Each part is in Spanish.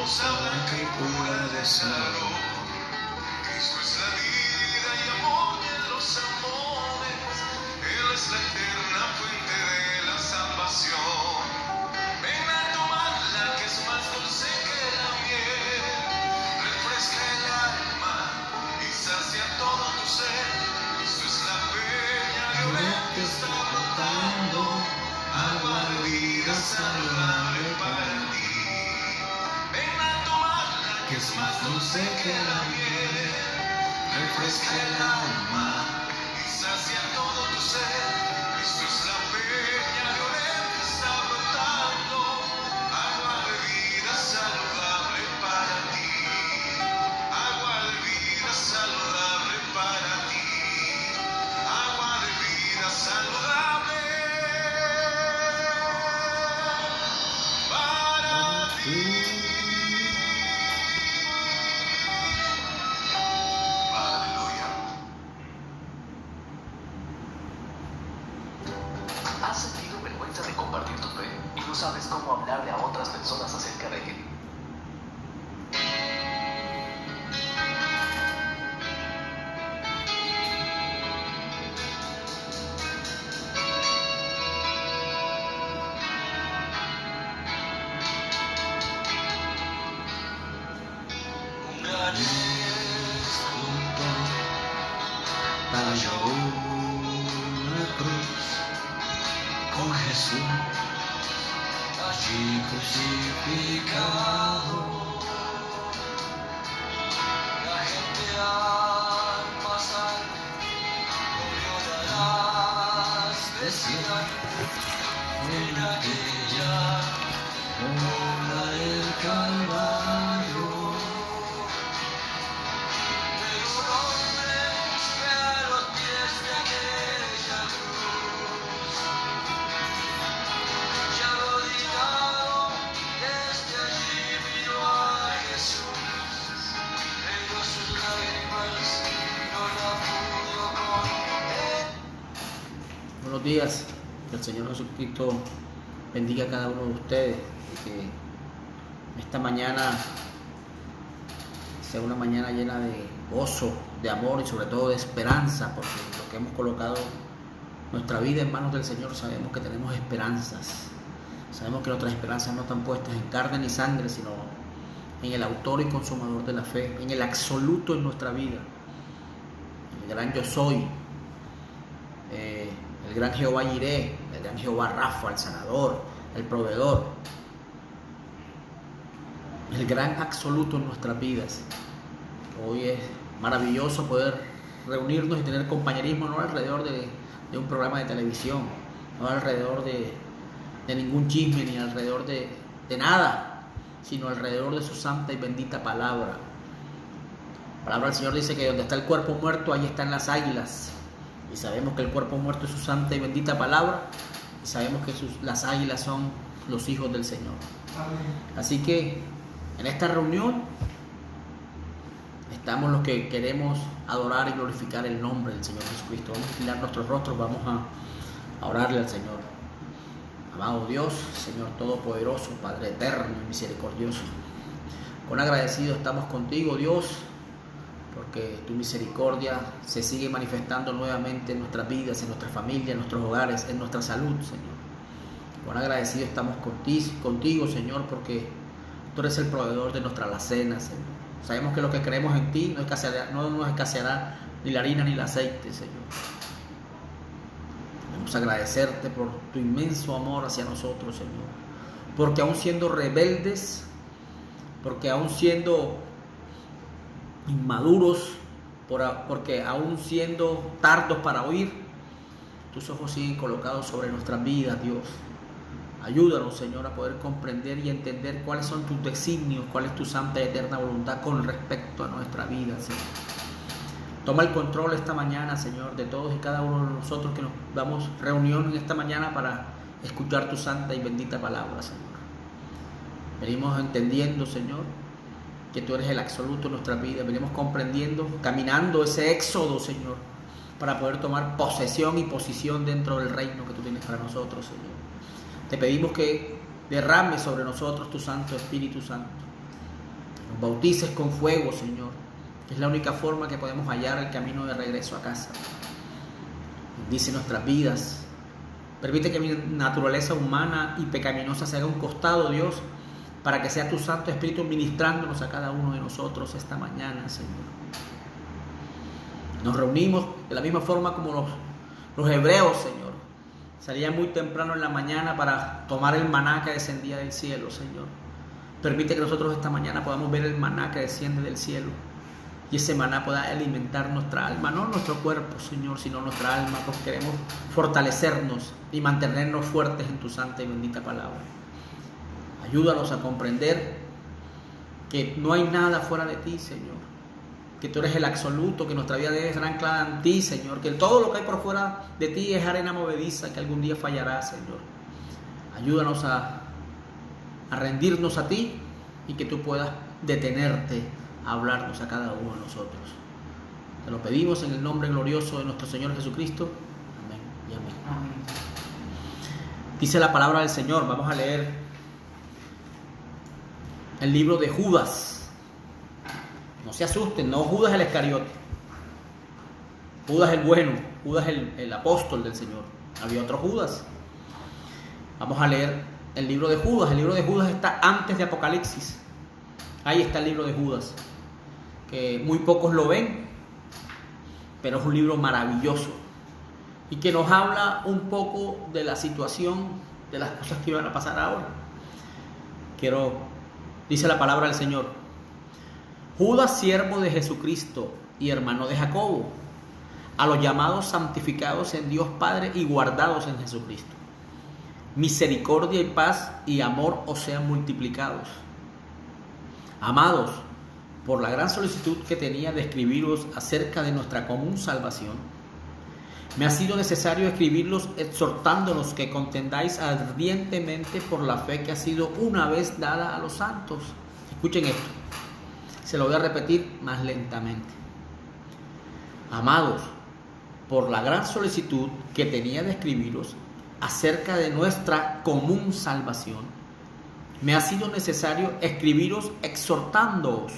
rosa blanca y pura de Salón. Cristo es la vida y amor de los amores. Él es la eterna fuente de la salvación. Ven a tomarla que es más dulce que la miel. Refresca el alma y sacia todo tu ser. Cristo es la peña violeta está brotando. Agua de vida saludable para ti. Ven a tomarla que es más dulce que la miel. Refresca el alma y sacia todo tu ser. Cristo es la peña violeta está brotando. Agua de vida saludable para ti. Agua de vida saludable para ti. Agua de vida saludable. Aleluya. ¿Has sentido vergüenza de compartir tu fe y no sabes cómo hablarle a otras personas acerca de él? Un gran escultor talló una cruz con Jesús allí crucificado. La gente al pasar lo vio darás decía en aquella hora del Calvario. Pero un hombre fue a los pies de aquella cruz, y arrodillado desde allí miró a Jesús, pero sus lágrimas no la pudo contener. Buenos días, que el Señor Jesucristo bendiga a cada uno de ustedes y que esta mañana sea una mañana llena de gozo, de amor y sobre todo de esperanza, porque lo que hemos colocado nuestra vida en manos del Señor sabemos que tenemos esperanzas. Sabemos que nuestras esperanzas no están puestas en carne ni sangre, sino en el autor y consumador de la fe, en el absoluto en nuestra vida, el gran yo soy, el gran Jehová Jireh, el gran Jehová Rafa, el sanador, el proveedor, el gran absoluto en nuestras vidas. Hoy es maravilloso poder reunirnos y tener compañerismo, no alrededor de un programa de televisión, no alrededor de ningún chisme, ni alrededor de nada, sino alrededor de su santa y bendita palabra. La palabra del Señor dice que donde está el cuerpo muerto, ahí están las águilas. Y sabemos que el cuerpo muerto es su santa y bendita palabra. Y sabemos que las águilas son los hijos del Señor. Así que en esta reunión estamos los que queremos adorar y glorificar el nombre del Señor Jesucristo. Vamos a inclinar nuestros rostros, vamos a orarle al Señor. Amado Dios, Señor Todopoderoso, Padre eterno y misericordioso, con agradecido estamos contigo, Dios, porque tu misericordia se sigue manifestando nuevamente en nuestras vidas, en nuestra familia, en nuestros hogares, en nuestra salud, Señor. Con agradecido estamos contigo, Señor, porque tú eres el proveedor de nuestra alacena, Señor. Sabemos que lo que creemos en ti no nos escaseará ni la harina ni el aceite, Señor. Queremos agradecerte por tu inmenso amor hacia nosotros, Señor. Porque aún siendo rebeldes, porque aún siendo inmaduros, porque aún siendo tardos para oír, tus ojos siguen colocados sobre nuestras vidas, Dios. Ayúdanos, Señor, a poder comprender y entender cuáles son tus designios, cuál es tu santa y eterna voluntad con respecto a nuestra vida, Señor. Toma el control esta mañana, Señor, de todos y cada uno de nosotros que nos damos reunión en esta mañana para escuchar tu santa y bendita palabra, Señor. Venimos entendiendo, Señor, que tú eres el absoluto en nuestra vida. Venimos comprendiendo, caminando ese éxodo, Señor, para poder tomar posesión y posición dentro del reino que tú tienes para nosotros, Señor. Te pedimos que derrames sobre nosotros tu Santo Espíritu Santo, Nos bautices con fuego, Señor, que es la única forma que podemos hallar el camino de regreso a casa. Bendice nuestras vidas. Permite que mi naturaleza humana y pecaminosa se haga un costado, Dios, para que sea tu Santo Espíritu ministrándonos a cada uno de nosotros esta mañana, Señor. Nos reunimos de la misma forma como los hebreos, Señor. Salían muy temprano en la mañana para tomar el maná que descendía del cielo, Señor. Permite que nosotros esta mañana podamos ver el maná que desciende del cielo. Y ese maná pueda alimentar nuestra alma, no nuestro cuerpo, Señor, sino nuestra alma, porque queremos fortalecernos y mantenernos fuertes en tu santa y bendita palabra. Ayúdanos a comprender que no hay nada fuera de ti, Señor. Que tú eres el absoluto, que nuestra vida debe ser anclada en ti, Señor. Que todo lo que hay por fuera de ti es arena movediza, que algún día fallará, Señor. Ayúdanos a rendirnos a ti y que tú puedas detenerte a hablarnos a cada uno de nosotros. Te lo pedimos en el nombre glorioso de nuestro Señor Jesucristo. Amén y amén. Amén. Dice la palabra del Señor. Vamos a leer el libro de Judas. No se asusten, no Judas el Iscariote. Judas el bueno, Judas el apóstol del Señor. Había otro Judas. Vamos a leer el libro de Judas. El libro de Judas está antes de Apocalipsis. Ahí está el libro de Judas, que muy pocos lo ven, pero es un libro maravilloso y que nos habla un poco de la situación, de las cosas que iban a pasar ahora. Dice la palabra del Señor: Judas, siervo de Jesucristo y hermano de Jacobo, a los llamados santificados en Dios Padre y guardados en Jesucristo. Misericordia y paz y amor os sean multiplicados. Amados, por la gran solicitud que tenía de escribiros acerca de nuestra común salvación, me ha sido necesario escribirlos exhortándolos que contendáis ardientemente por la fe que ha sido una vez dada a los santos. Escuchen esto, se lo voy a repetir más lentamente. Amados, por la gran solicitud que tenía de escribiros acerca de nuestra común salvación, me ha sido necesario escribiros exhortándoos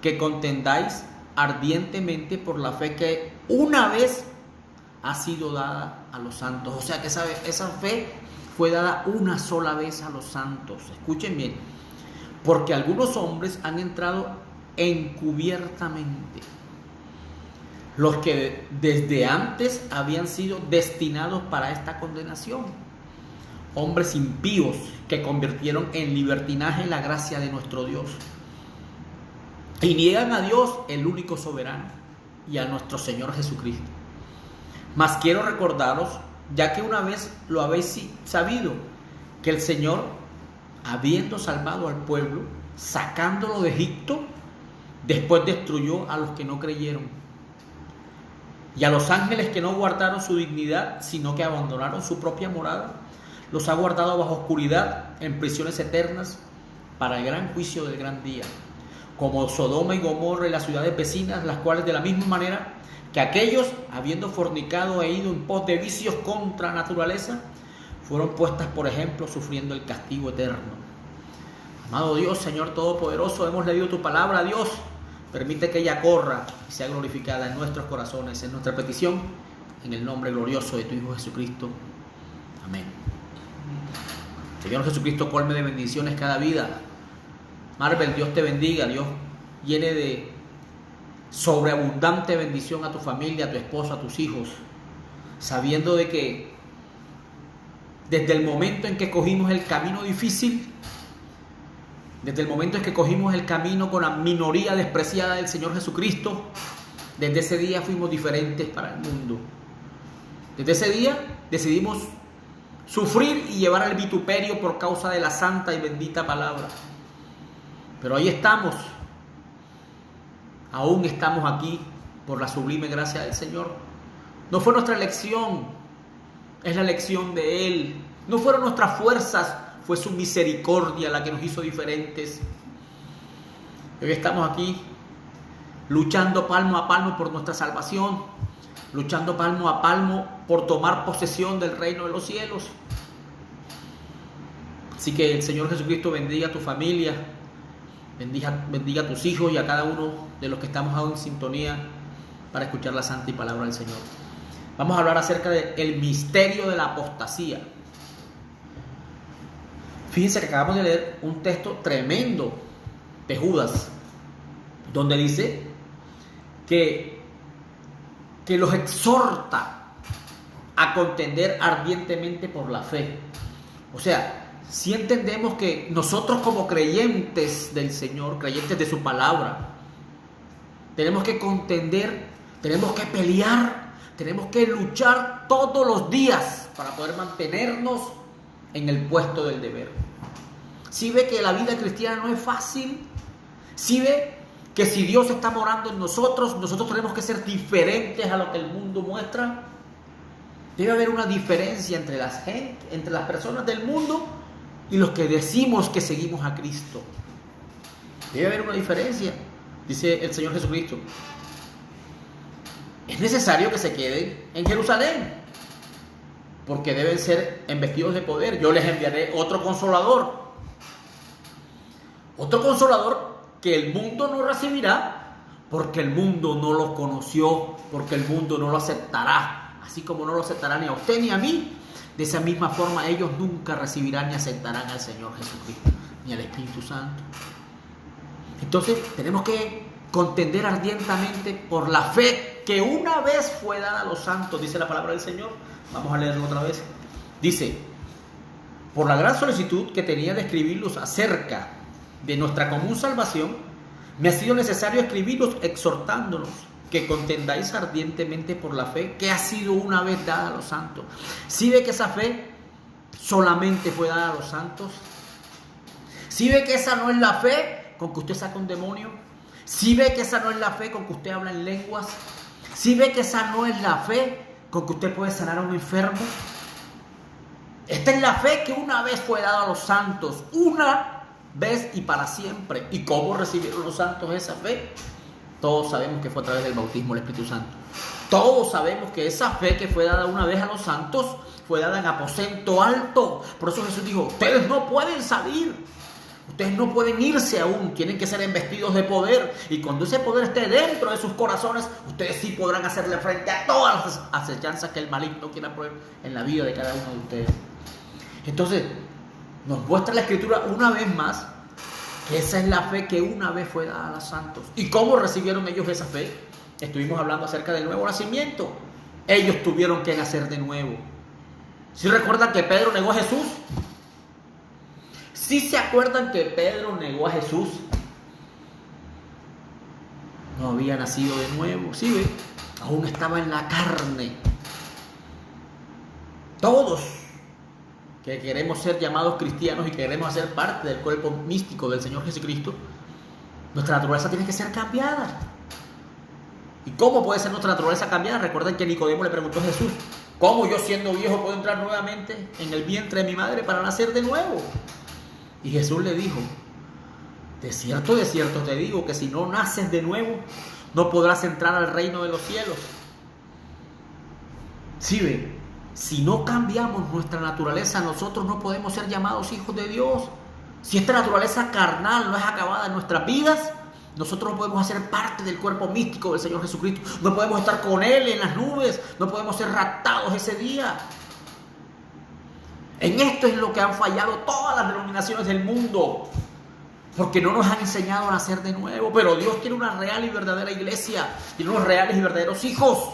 que contendáis ardientemente por la fe que una vez ha sido dada a los santos. O sea que esa fe fue dada una sola vez a los santos. Escuchen bien, porque algunos hombres han entrado encubiertamente, los que desde antes habían sido destinados para esta condenación. Hombres impíos que convirtieron en libertinaje la gracia de nuestro Dios y niegan a Dios, el único soberano, y a nuestro Señor Jesucristo. Mas quiero recordaros, ya que una vez lo habéis sabido, que el Señor, habiendo salvado al pueblo, sacándolo de Egipto, después destruyó a los que no creyeron, y a los ángeles que no guardaron su dignidad, sino que abandonaron su propia morada, los ha guardado bajo oscuridad en prisiones eternas para el gran juicio del gran día, como Sodoma y Gomorra y las ciudades vecinas, las cuales de la misma manera que aquellos, habiendo fornicado e ido en pos de vicios contra naturaleza, fueron puestas por ejemplo sufriendo el castigo eterno. Amado Dios, Señor Todopoderoso, hemos leído tu palabra, Dios. Permite que ella corra y sea glorificada en nuestros corazones, en nuestra petición, en el nombre glorioso de tu Hijo Jesucristo. Amén. Señor Jesucristo, colme de bendiciones cada vida. Marvel, Dios te bendiga, Dios llene de sobreabundante bendición a tu familia, a tu esposo, a tus hijos, sabiendo de que desde el momento en que cogimos el camino difícil, desde el momento en que cogimos el camino con la minoría despreciada del Señor Jesucristo, desde ese día fuimos diferentes para el mundo. Desde ese día decidimos sufrir y llevar el vituperio por causa de la santa y bendita palabra. Pero ahí estamos, aún estamos aquí por la sublime gracia del Señor. No fue nuestra elección, es la elección de Él. No fueron nuestras fuerzas, fue su misericordia la que nos hizo diferentes. Hoy estamos aquí luchando palmo a palmo por nuestra salvación, luchando palmo a palmo por tomar posesión del reino de los cielos. Así que el Señor Jesucristo bendiga a tu familia, bendiga a tus hijos y a cada uno de los que estamos aún en sintonía para escuchar la santa y palabra del Señor. Vamos a hablar acerca del misterio de la apostasía. Fíjense que acabamos de leer un texto tremendo de Judas, donde dice que los exhorta a contender ardientemente por la fe. O sea, si entendemos que nosotros como creyentes del Señor, creyentes de su palabra, tenemos que contender, tenemos que pelear, tenemos que luchar todos los días para poder mantenernos en el puesto del deber. Si ve que la vida cristiana no es fácil, si ve que si Dios está morando en nosotros tenemos que ser diferentes a lo que el mundo muestra. Debe haber una diferencia entre las personas del mundo y los que decimos que seguimos a Cristo. Debe haber una diferencia, dice el Señor Jesucristo. Es necesario que se queden en Jerusalén, porque deben ser investidos de poder. Yo les enviaré otro consolador que el mundo no recibirá, porque el mundo no lo conoció, porque el mundo no lo aceptará, así como no lo aceptará ni a usted ni a mí. De esa misma forma ellos nunca recibirán ni aceptarán al Señor Jesucristo, ni al Espíritu Santo. Entonces tenemos que contender ardientemente por la fe que una vez fue dada a los santos, dice la palabra del Señor. Vamos a leerlo otra vez. Dice: por la gran solicitud que tenía de escribirlos acerca de nuestra común salvación, me ha sido necesario escribirlos exhortándonos que contendáis ardientemente por la fe que ha sido una vez dada a los santos. ¿Sí ve que esa fe solamente fue dada a los santos? ¿Sí ve que esa no es la fe con que usted saca un demonio? ¿Sí ve que esa no es la fe con que usted habla en lenguas? ¿Sí ve que esa no es la fe con que usted puede sanar a un enfermo? Esta es la fe que una vez fue dada a los santos, una vez y para siempre. ¿Y cómo recibieron los santos esa fe? Todos sabemos que fue a través del bautismo del Espíritu Santo. Todos sabemos que esa fe que fue dada una vez a los santos fue dada en aposento alto. Por eso Jesús dijo: ustedes no pueden salir, ustedes no pueden irse aún, tienen que ser investidos de poder. Y cuando ese poder esté dentro de sus corazones, ustedes sí podrán hacerle frente a todas las acechanzas que el maligno quiera poner en la vida de cada uno de ustedes. Entonces nos muestra la Escritura una vez más que esa es la fe que una vez fue dada a los santos. ¿Y cómo recibieron ellos esa fe? Estuvimos hablando acerca del nuevo nacimiento. Ellos tuvieron que nacer de nuevo. ¿Sí recuerdan que Pedro negó a Jesús? ¿Sí se acuerdan que Pedro negó a Jesús? No había nacido de nuevo, ¿sí ve? Aún estaba en la carne. Todos que queremos ser llamados cristianos y que queremos hacer parte del cuerpo místico del Señor Jesucristo, nuestra naturaleza tiene que ser cambiada. ¿Y cómo puede ser nuestra naturaleza cambiada? Recuerden que Nicodemo le preguntó a Jesús: ¿cómo yo siendo viejo puedo entrar nuevamente en el vientre de mi madre para nacer de nuevo? Y Jesús le dijo: de cierto te digo que si no naces de nuevo, no podrás entrar al reino de los cielos. ¿Sí ve? Si no cambiamos nuestra naturaleza, nosotros no podemos ser llamados hijos de Dios. Si esta naturaleza carnal no es acabada en nuestras vidas, nosotros no podemos hacer parte del cuerpo místico del Señor Jesucristo. No podemos estar con Él en las nubes. No podemos ser raptados ese día. En esto es lo que han fallado todas las denominaciones del mundo, porque no nos han enseñado a nacer de nuevo. Pero Dios tiene una real y verdadera iglesia, tiene unos reales y verdaderos hijos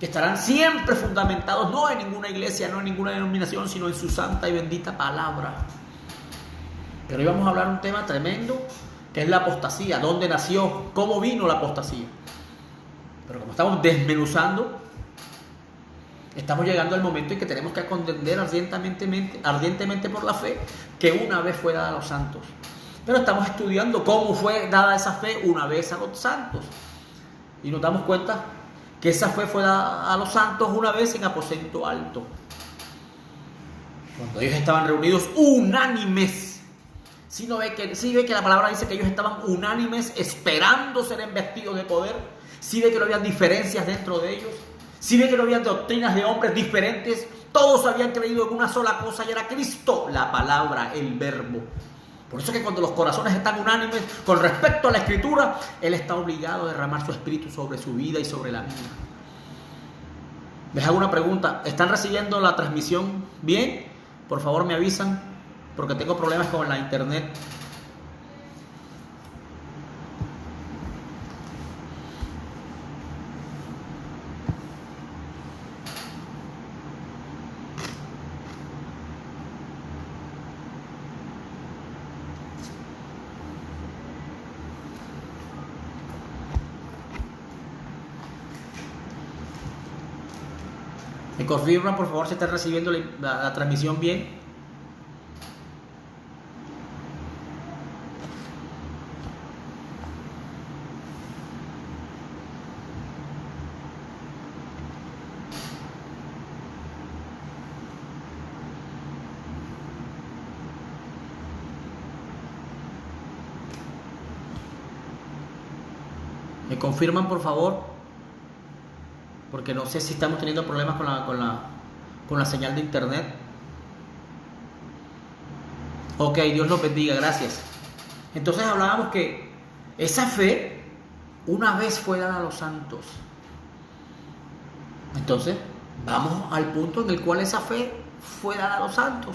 que estarán siempre fundamentados no en ninguna iglesia, no en ninguna denominación, sino en su santa y bendita palabra. Pero hoy vamos a hablar de un tema tremendo, que es la apostasía. ¿Dónde nació? ¿Cómo vino la apostasía? Pero como estamos desmenuzando, estamos llegando al momento en que tenemos que contender ardientemente por la fe que una vez fue dada a los santos. Pero estamos estudiando cómo fue dada esa fe una vez a los santos. Y nos damos cuenta que esa fe fue dada a los santos una vez en aposento alto, cuando ellos estaban reunidos unánimes. Si ve que la palabra dice que ellos estaban unánimes esperando ser investidos de poder. Si ve que no había diferencias dentro de ellos. Si ve que no había doctrinas de hombres diferentes. Todos habían creído en una sola cosa, y era Cristo, la palabra, el verbo. Por eso que cuando los corazones están unánimes con respecto a la Escritura, Él está obligado a derramar su Espíritu sobre su vida y sobre la mía. Les hago una pregunta. ¿Están recibiendo la transmisión bien? Por favor me avisan, porque tengo problemas con la internet. ¿Me confirman, por favor, si están recibiendo la transmisión bien? ¿Me confirman, por favor? Porque no sé si estamos teniendo problemas con la señal de internet. Ok, Dios los bendiga, gracias. Entonces hablábamos que esa fe una vez fue dada a los santos. Entonces vamos al punto en el cual esa fe fue dada a los santos.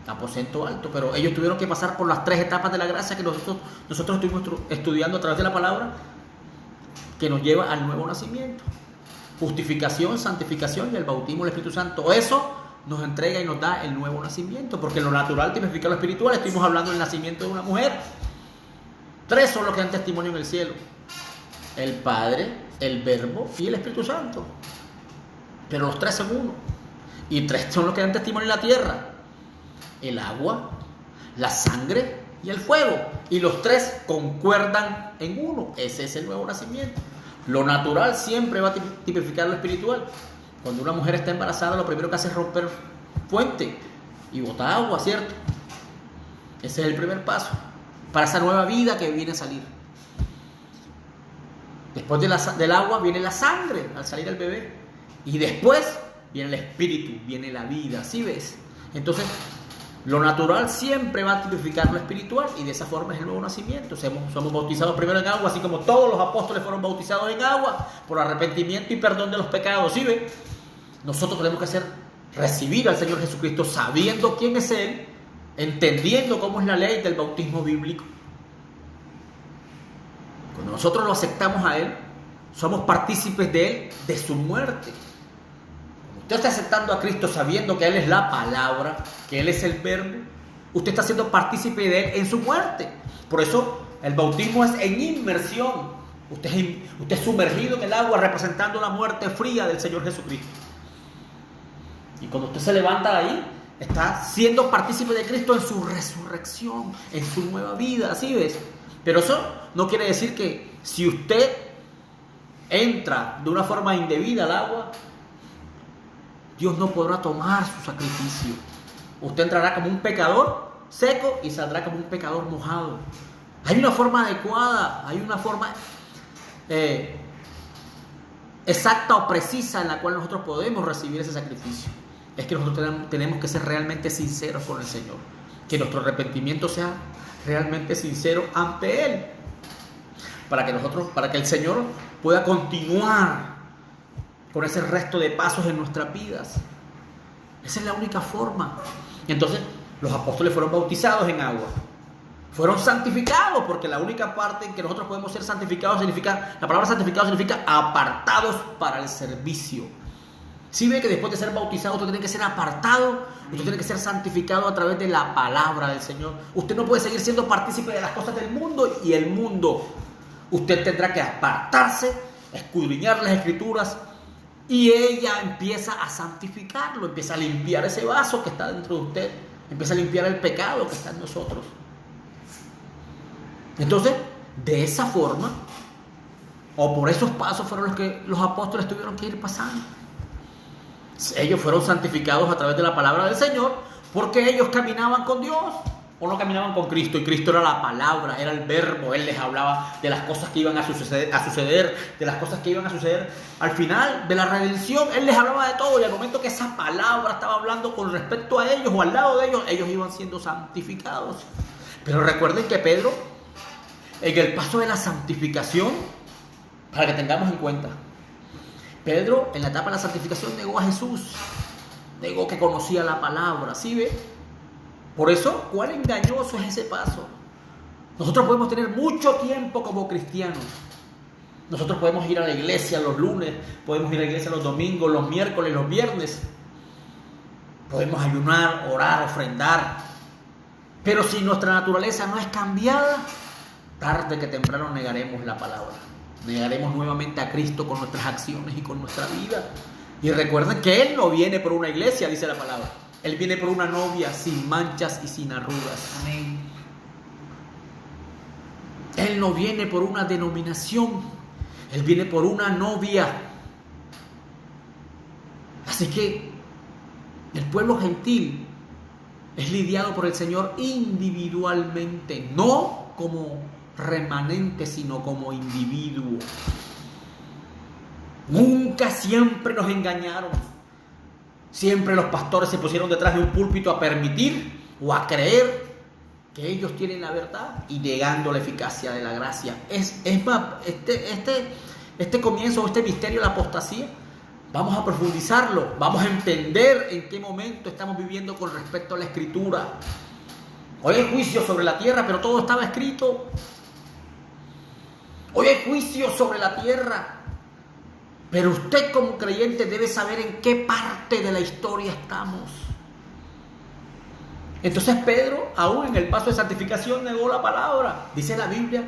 Aposento alto, pero ellos tuvieron que pasar por las 3 etapas de la gracia que nosotros estuvimos estudiando a través de la palabra, que nos lleva al nuevo nacimiento. Justificación, santificación y el bautismo del Espíritu Santo. Eso nos entrega y nos da el nuevo nacimiento, porque lo natural tipifica lo espiritual. Estuvimos hablando del nacimiento de una mujer. 3 son los que dan testimonio en el cielo: el Padre, el Verbo y el Espíritu Santo. Pero los 3 son uno. Y 3 son los que dan testimonio en la tierra: el agua, la sangre y el fuego. Y los 3 concuerdan en uno. Ese es el nuevo nacimiento. Lo natural siempre va a tipificar lo espiritual. Cuando una mujer está embarazada, lo primero que hace es romper fuente y botar agua, ¿cierto? Ese es el primer paso para esa nueva vida que viene a salir. Después del agua viene la sangre al salir el bebé. Y después viene el espíritu, viene la vida. ¿Sí ves? Entonces, lo natural siempre va a tipificar lo espiritual, y de esa forma es el nuevo nacimiento. Somos bautizados primero en agua, así como todos los apóstoles fueron bautizados en agua por arrepentimiento y perdón de los pecados. ¿Sí ven? Nosotros tenemos que recibir al Señor Jesucristo sabiendo quién es Él, entendiendo cómo es la ley del bautismo bíblico. Cuando nosotros lo aceptamos a Él, somos partícipes de Él, de su muerte. Usted está aceptando a Cristo sabiendo que Él es la palabra, que Él es el verbo. Usted está siendo partícipe de Él en su muerte. Por eso el bautismo es en inmersión. Usted es sumergido en el agua representando la muerte fría del Señor Jesucristo. Y cuando usted se levanta de ahí, está siendo partícipe de Cristo en su resurrección, en su nueva vida. ¿Así ves? Pero eso no quiere decir que si usted entra de una forma indebida al agua, Dios no podrá tomar su sacrificio. Usted entrará como un pecador seco y saldrá como un pecador mojado. Hay una forma adecuada, hay una forma exacta o precisa en la cual nosotros podemos recibir ese sacrificio. Es que nosotros tenemos que ser realmente sinceros con el Señor. Que nuestro arrepentimiento sea realmente sincero ante Él. Para que el Señor pueda continuar con ese resto de pasos en nuestras vidas. Esa es la única forma. Y entonces los apóstoles fueron bautizados en agua. Fueron santificados, porque la única parte en que nosotros podemos ser santificados significa, la palabra santificado significa apartados para el servicio. Si ve que después de ser bautizado usted tiene que ser apartado, usted tiene que ser santificado a través de la palabra del Señor. Usted no puede seguir siendo partícipe de las cosas del mundo y el mundo. Usted tendrá que apartarse, escudriñar las Escrituras, y ella empieza a santificarlo, empieza a limpiar ese vaso que está dentro de usted, empieza a limpiar el pecado que está en nosotros. Entonces, de esa forma, o por esos pasos fueron los que los apóstoles tuvieron que ir pasando. Ellos fueron santificados a través de la palabra del Señor, porque ellos caminaban con Dios, o no caminaban con Cristo, y Cristo era la palabra, era el verbo. Él les hablaba de las cosas que iban a suceder, de las cosas que iban a suceder al final de la redención. Él les hablaba de todo, y al momento que esa palabra estaba hablando con respecto a ellos o al lado de ellos, ellos iban siendo santificados. Pero recuerden que Pedro, en el paso de la santificación, para que tengamos en cuenta, Pedro en la etapa de la santificación negó a Jesús, negó que conocía la palabra, ¿sí ve? Por eso, ¿cuán engañoso es ese paso? Nosotros podemos tener mucho tiempo como cristianos. Nosotros podemos ir a la iglesia los lunes, podemos ir a la iglesia los domingos, los miércoles, los viernes. Podemos ayunar, orar, ofrendar. Pero si nuestra naturaleza no es cambiada, tarde que temprano negaremos la palabra. Negaremos nuevamente a Cristo con nuestras acciones y con nuestra vida. Y recuerden que Él no viene por una iglesia, dice la palabra. Él viene por una novia sin manchas y sin arrugas. Amén. Él no viene por una denominación. Él viene por una novia. Así que el pueblo gentil es lidiado por el Señor individualmente, no como remanente, sino como individuo. Nunca, siempre nos engañaron. Siempre los pastores se pusieron detrás de un púlpito a permitir o a creer que ellos tienen la verdad y negando la eficacia de la gracia. Es más, este comienzo, este misterio de la apostasía, vamos a profundizarlo, vamos a entender en qué momento estamos viviendo con respecto a la Escritura. Hoy hay juicio sobre la tierra, pero todo estaba escrito. Hoy hay juicio sobre la tierra, pero usted como creyente debe saber en qué parte de la historia estamos. Entonces Pedro, aún en el paso de santificación, negó la palabra. Dice la Biblia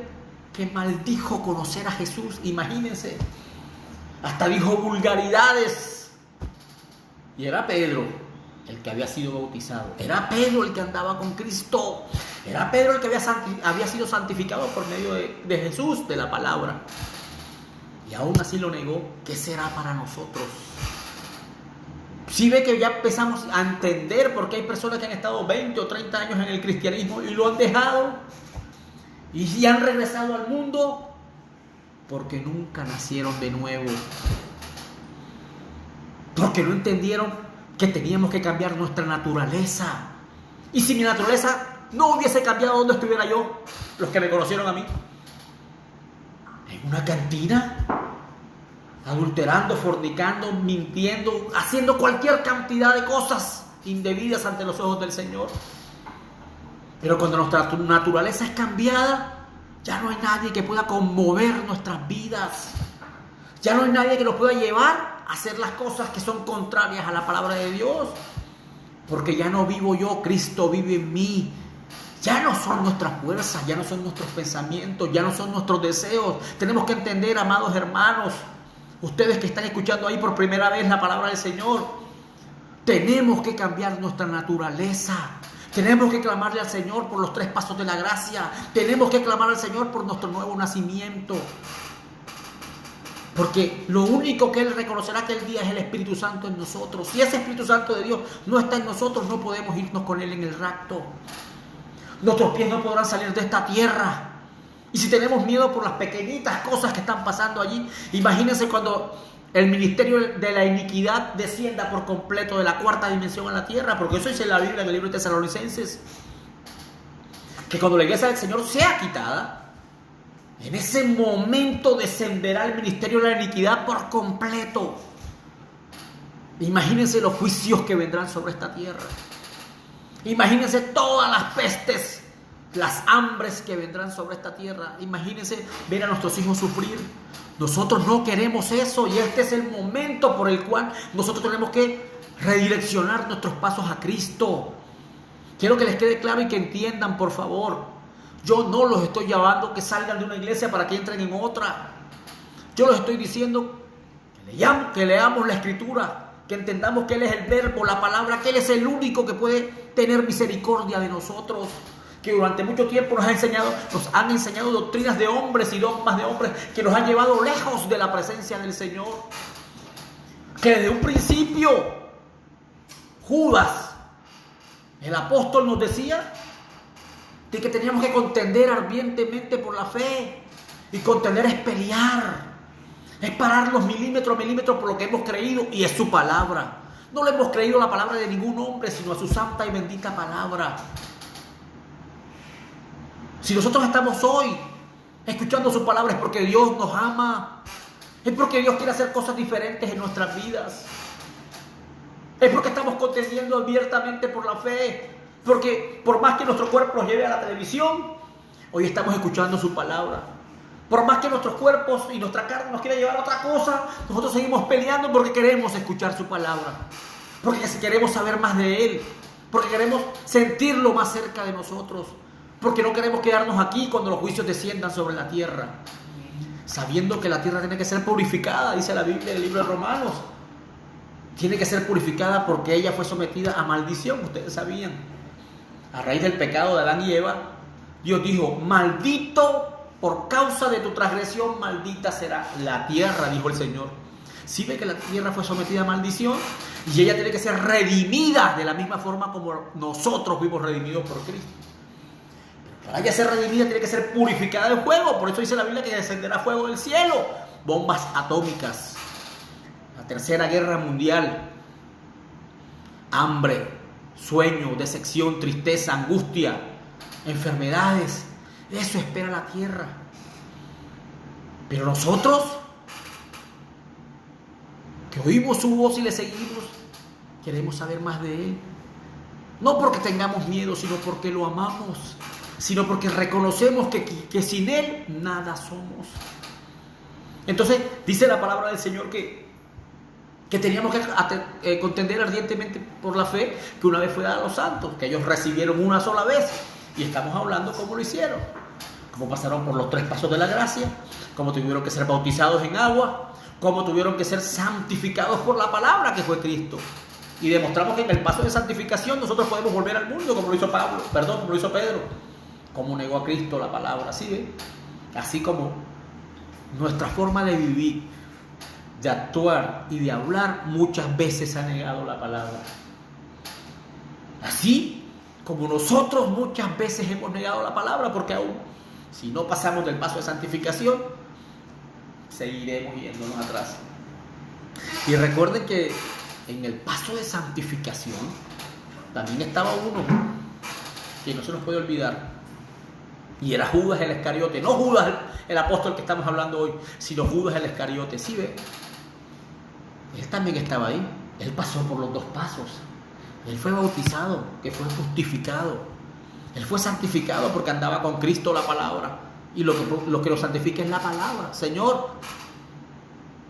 que maldijo conocer a Jesús. Imagínense, hasta dijo vulgaridades. Y era Pedro el que había sido bautizado. Era Pedro el que andaba con Cristo. Era Pedro el que había sido santificado por medio de Jesús, de la palabra. Y aún así lo negó. ¿Qué será para nosotros? Si ve que ya empezamos a entender por qué hay personas que han estado 20 o 30 años en el cristianismo y lo han dejado y han regresado al mundo porque nunca nacieron de nuevo, porque no entendieron que teníamos que cambiar nuestra naturaleza. Y si mi naturaleza no hubiese cambiado, ¿dónde estuviera yo? Los que me conocieron a mí, en una cantina, adulterando, fornicando, mintiendo, haciendo cualquier cantidad de cosas indebidas ante los ojos del Señor. Pero cuando nuestra naturaleza es cambiada, ya no hay nadie que pueda conmover nuestras vidas. Ya no hay nadie que nos pueda llevar a hacer las cosas que son contrarias a la palabra de Dios. Porque ya no vivo yo, Cristo vive en mí. Ya no son nuestras fuerzas, ya no son nuestros pensamientos, ya no son nuestros deseos. Tenemos que entender, amados hermanos, ustedes que están escuchando ahí por primera vez la palabra del Señor, tenemos que cambiar nuestra naturaleza. Tenemos que clamarle al Señor por los 3 pasos de la gracia. Tenemos que clamar al Señor por nuestro nuevo nacimiento. Porque lo único que Él reconocerá aquel día es el Espíritu Santo en nosotros. Si ese Espíritu Santo de Dios no está en nosotros, no podemos irnos con Él en el rapto. Nuestros pies no podrán salir de esta tierra. Y si tenemos miedo por las pequeñitas cosas que están pasando allí, imagínense cuando el ministerio de la iniquidad descienda por completo de la 4ª dimensión a la tierra, porque eso dice la Biblia en el libro de Tesalonicenses, que cuando la iglesia del Señor sea quitada, en ese momento descenderá el ministerio de la iniquidad por completo. Imagínense los juicios que vendrán sobre esta tierra. Imagínense todas las pestes, las hambres que vendrán sobre esta tierra. Imagínense ver a nuestros hijos sufrir. Nosotros no queremos eso, y este es el momento por el cual nosotros tenemos que redireccionar nuestros pasos a Cristo. Quiero que les quede claro y que entiendan, por favor. Yo no los estoy llamando que salgan de una iglesia para que entren en otra. Yo les estoy diciendo que leamos la Escritura, que entendamos que Él es el verbo, la palabra, que Él es el único que puede tener misericordia de nosotros. Que durante mucho tiempo nos han enseñado doctrinas de hombres y dogmas de hombres que nos han llevado lejos de la presencia del Señor. Que desde un principio Judas, el apóstol, nos decía de que teníamos que contender ardientemente por la fe. Y contender es pelear, es pararnos milímetro a milímetro por lo que hemos creído, y es su palabra. No le hemos creído la palabra de ningún hombre, sino a su santa y bendita palabra. Si nosotros estamos hoy escuchando su palabra es porque Dios nos ama. Es porque Dios quiere hacer cosas diferentes en nuestras vidas. Es porque estamos contendiendo abiertamente por la fe. Porque por más que nuestro cuerpo nos lleve a la televisión, hoy estamos escuchando su palabra. Por más que nuestros cuerpos y nuestra carne nos quiera llevar a otra cosa, nosotros seguimos peleando porque queremos escuchar su palabra. Porque queremos saber más de Él. Porque queremos sentirlo más cerca de nosotros. Porque no queremos quedarnos aquí cuando los juicios desciendan sobre la tierra. Sabiendo que la tierra tiene que ser purificada, dice la Biblia en el libro de Romanos. Tiene que ser purificada porque ella fue sometida a maldición, ustedes sabían. A raíz del pecado de Adán y Eva, Dios dijo, maldito por causa de tu transgresión, maldita será la tierra, dijo el Señor. Si ve que la tierra fue sometida a maldición y ella tiene que ser redimida de la misma forma como nosotros fuimos redimidos por Cristo. Para ella ser redimida tiene que ser purificada del fuego. Por eso dice la Biblia que descenderá fuego del cielo. Bombas atómicas. La tercera guerra mundial. Hambre, sueño, decepción, tristeza, angustia, enfermedades. Eso espera la tierra. Pero nosotros, que oímos su voz y le seguimos, queremos saber más de Él. No porque tengamos miedo, sino porque lo amamos. Sino porque reconocemos que sin Él nada somos. Entonces dice la palabra del Señor que teníamos que contender ardientemente por la fe que una vez fue dada a los santos, que ellos recibieron una sola vez. Y estamos hablando cómo lo hicieron, cómo pasaron por los 3 pasos de la gracia, cómo tuvieron que ser bautizados en agua, cómo tuvieron que ser santificados por la palabra que fue Cristo. Y demostramos que en el paso de santificación nosotros podemos volver al mundo como lo hizo como lo hizo Pedro. Como negó a Cristo la palabra, ¿sí ve? Así como nuestra forma de vivir, de actuar y de hablar muchas veces ha negado la palabra. Así como nosotros muchas veces hemos negado la palabra, porque aún si no pasamos del paso de santificación, seguiremos yéndonos atrás. Y recuerden que en el paso de santificación también estaba uno que no se nos puede olvidar. Y era Judas el Iscariote, no Judas el apóstol que estamos hablando hoy, sino Judas el Iscariote. ¿Sí ve? Él también estaba ahí. Él pasó por los 2 pasos. Él fue bautizado, que fue justificado. Él fue santificado porque andaba con Cristo la palabra. Y lo que lo santifica es la palabra. Señor,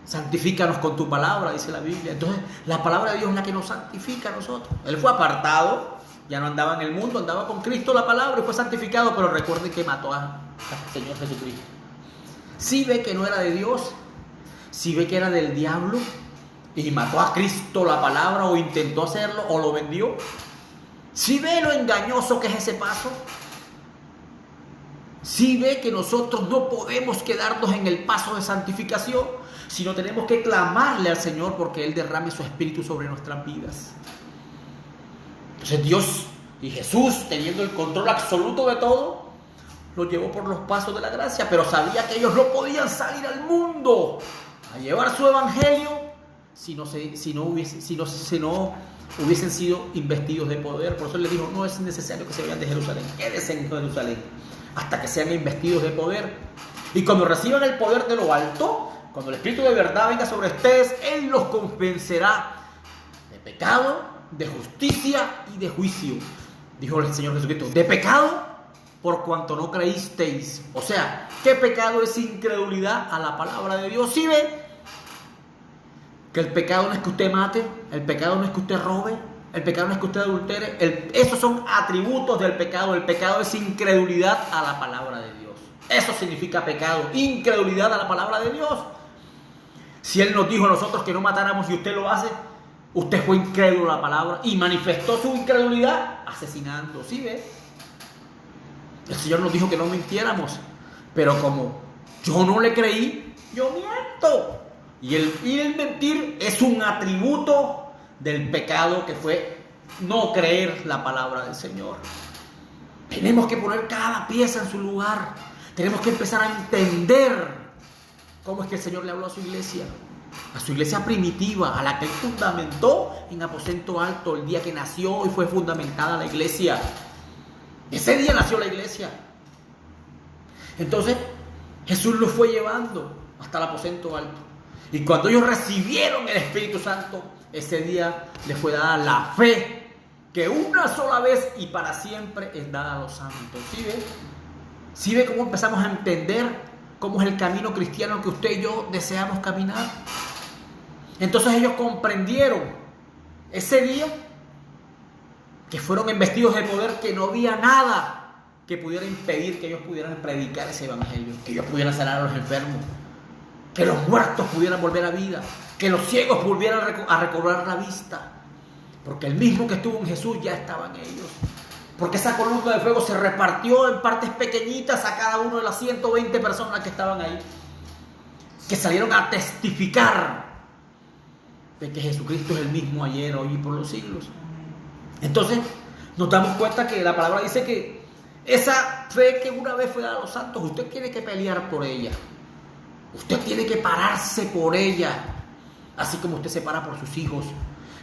santifícanos con tu palabra, dice la Biblia. Entonces, la palabra de Dios es la que nos santifica a nosotros. Él fue apartado. Ya no andaba en el mundo, andaba con Cristo la palabra y fue santificado, pero recuerden que mató al Señor Jesucristo. Si ve que no era de Dios, si ve que era del diablo y mató a Cristo la palabra o intentó hacerlo o lo vendió, si ve lo engañoso que es ese paso, si ve que nosotros no podemos quedarnos en el paso de santificación, sino tenemos que clamarle al Señor porque Él derrame su espíritu sobre nuestras vidas. Entonces Dios y Jesús, teniendo el control absoluto de todo, los llevó por los pasos de la gracia, pero sabía que ellos no podían salir al mundo a llevar su evangelio si no hubiesen sido investidos de poder. Por eso le dijo, no es necesario que se vayan de Jerusalén, quédense en Jerusalén hasta que sean investidos de poder. Y cuando reciban el poder de lo alto, cuando el Espíritu de verdad venga sobre ustedes, Él los convencerá de pecado, de justicia y de juicio. Dijo el Señor Jesucristo, de pecado por cuanto no creísteis. O sea, ¿qué pecado es incredulidad a la palabra de Dios? ¿Sí ve? Que el pecado no es que usted mate, el pecado no es que usted robe, el pecado no es que usted adultere. Esos son atributos del pecado. El pecado es incredulidad a la palabra de Dios. Eso significa pecado, incredulidad a la palabra de Dios. Si Él nos dijo a nosotros que no matáramos y usted lo hace, usted fue incrédulo a la palabra y manifestó su incredulidad asesinando. ¿Sí ve? El Señor nos dijo que no mintiéramos, pero como yo no le creí, yo miento. Y el mentir es un atributo del pecado, que fue no creer la palabra del Señor. Tenemos que poner cada pieza en su lugar. Tenemos que empezar a entender cómo es que el Señor le habló a su iglesia primitiva, a la que Él fundamentó en aposento alto el día que nació y fue fundamentada la iglesia. Ese día nació la iglesia. Entonces Jesús los fue llevando hasta el aposento alto. Y cuando ellos recibieron el Espíritu Santo, ese día les fue dada la fe, que una sola vez y para siempre es dada a los santos. ¿Sí ve? ¿Sí ve cómo empezamos a entender cómo es el camino cristiano que usted y yo deseamos caminar? Entonces ellos comprendieron ese día que fueron investidos de poder, que no había nada que pudiera impedir que ellos pudieran predicar ese evangelio, que ellos pudieran sanar a los enfermos, que los muertos pudieran volver a vida, que los ciegos volvieran a recobrar la vista, porque el mismo que estuvo en Jesús ya estaba en ellos, porque esa columna de fuego se repartió en partes pequeñitas a cada uno de las 120 personas que estaban ahí, que salieron a testificar de que Jesucristo es el mismo ayer, hoy y por los siglos. Entonces nos damos cuenta que la palabra dice que esa fe que una vez fue dada a los santos, usted tiene que pelear por ella. Usted tiene que pararse por ella, así como usted se para por sus hijos,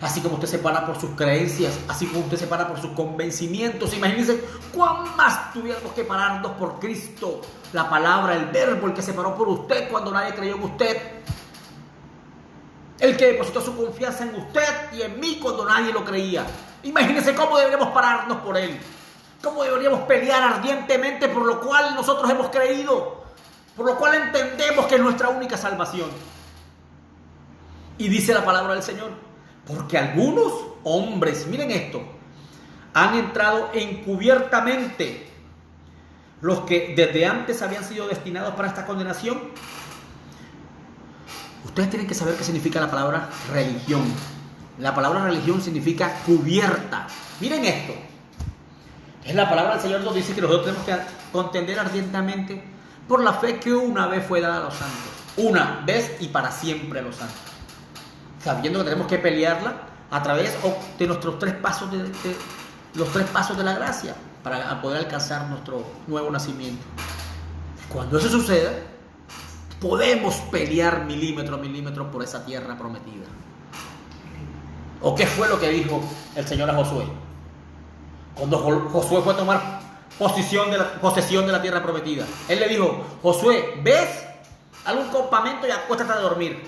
así como usted se para por sus creencias, así como usted se para por sus convencimientos. Imagínense cuán más tuviéramos que pararnos por Cristo, la palabra, el verbo, el que se paró por usted cuando nadie creyó en usted, el que depositó su confianza en usted y en mí cuando nadie lo creía. Imagínense cómo deberíamos pararnos por él, cómo deberíamos pelear ardientemente por lo cual nosotros hemos creído, por lo cual entendemos que es nuestra única salvación. Y dice la palabra del Señor, porque algunos hombres, miren esto, han entrado encubiertamente, los que desde antes habían sido destinados para esta condenación. Ustedes tienen que saber qué significa la palabra religión. La palabra religión significa cubierta. Miren esto. Es la palabra del Señor nos dice que nosotros tenemos que contender ardientemente por la fe que una vez fue dada a los santos. Una vez y para siempre a los santos. Sabiendo que tenemos que pelearla a través de nuestros tres pasos los tres pasos de la gracia para poder alcanzar nuestro nuevo nacimiento. Cuando eso suceda, podemos pelear milímetro a milímetro por esa tierra prometida. ¿O qué fue lo que dijo el Señor a Josué? Cuando Josué fue a tomar posesión de la tierra prometida, Él le dijo, Josué, ¿ves algún campamento y acuéstate a dormir?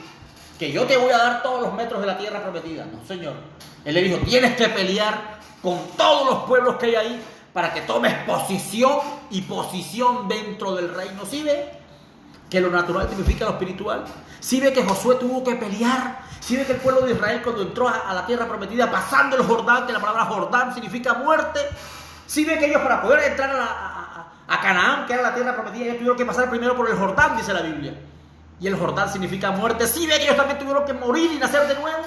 Que yo te voy a dar todos los metros de la tierra prometida. No, Señor. Él le dijo, tienes que pelear con todos los pueblos que hay ahí para que tomes posición y posición dentro del reino. ¿Sí ve que lo natural significa lo espiritual? ¿Sí ve que Josué tuvo que pelear? ¿Sí ve que el pueblo de Israel cuando entró a la tierra prometida pasando el Jordán, que la palabra Jordán significa muerte? ¿Sí ve que ellos para poder entrar a Canaán, que era la tierra prometida, ellos tuvieron que pasar primero por el Jordán, dice la Biblia? Y el Jordán significa muerte. ¿Sí ve que ellos también tuvieron que morir y nacer de nuevo?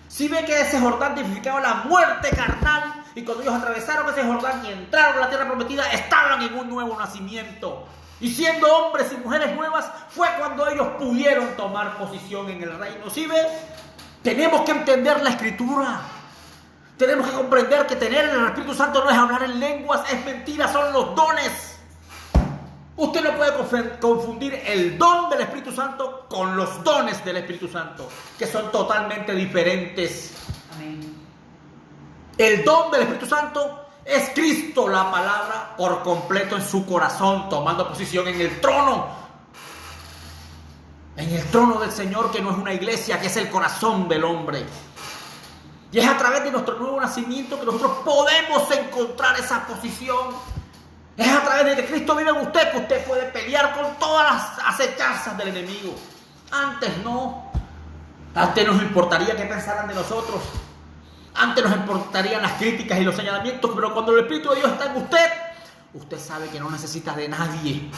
¿Sí ve que ese Jordán significaba la muerte carnal? Y cuando ellos atravesaron ese Jordán y entraron a la tierra prometida, estaban en un nuevo nacimiento. Y siendo hombres y mujeres nuevas, fue cuando ellos pudieron tomar posición en el reino. ¿Sí ve? Tenemos que entender la Escritura. Tenemos que comprender que tener el Espíritu Santo no es hablar en lenguas, es mentira, son los dones. Usted no puede confundir el don del Espíritu Santo con los dones del Espíritu Santo, que son totalmente diferentes. Amén. El don del Espíritu Santo es Cristo, la palabra, por completo en su corazón, tomando posición en el trono. En el trono del Señor, que no es una iglesia, que es el corazón del hombre. Y es a través de nuestro nuevo nacimiento que nosotros podemos encontrar esa posición. Es a través de que Cristo vive en usted que usted puede pelear con todas las acechanzas del enemigo. Antes no. Antes nos importaría qué pensaran de nosotros. Antes nos importarían las críticas y los señalamientos. Pero cuando el Espíritu de Dios está en usted, usted sabe que no necesita de nadie.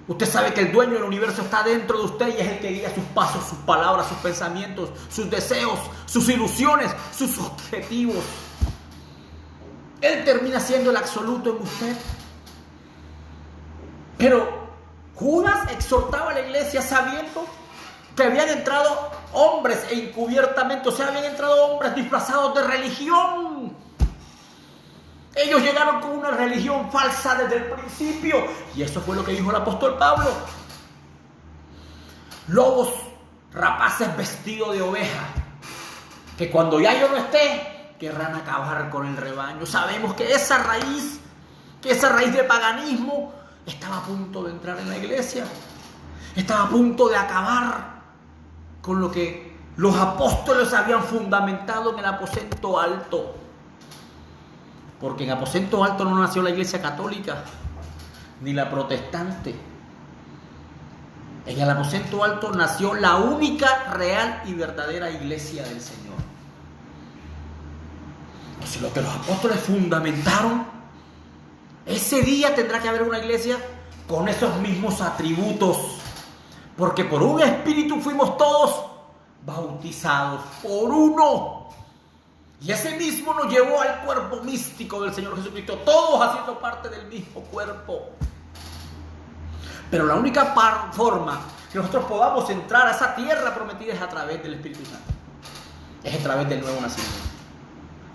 Usted sabe que el dueño del universo está dentro de usted y es el que guía sus pasos, sus palabras, sus pensamientos, sus deseos, sus ilusiones, sus objetivos. Él termina siendo el absoluto en usted. Pero Judas exhortaba a la iglesia sabiendo que habían entrado hombres encubiertamente, o sea, habían entrado hombres disfrazados de religión. Ellos llegaron con una religión falsa desde el principio. Y eso fue lo que dijo el apóstol Pablo. Lobos rapaces vestidos de oveja, que cuando ya yo no esté, querrán acabar con el rebaño. Sabemos que esa raíz de paganismo estaba a punto de entrar en la iglesia. Estaba a punto de acabar con lo que los apóstoles habían fundamentado en el aposento alto. Porque en aposento alto no nació la iglesia católica, ni la protestante. En el aposento alto nació la única, real y verdadera iglesia del Señor. Entonces, lo que los apóstoles fundamentaron, ese día tendrá que haber una iglesia con esos mismos atributos. Porque por un espíritu fuimos todos bautizados, por uno. Y ese mismo nos llevó al cuerpo místico del Señor Jesucristo, todos haciendo parte del mismo cuerpo. Pero la única forma que nosotros podamos entrar a esa tierra prometida es a través del Espíritu Santo. Es a través del nuevo nacimiento.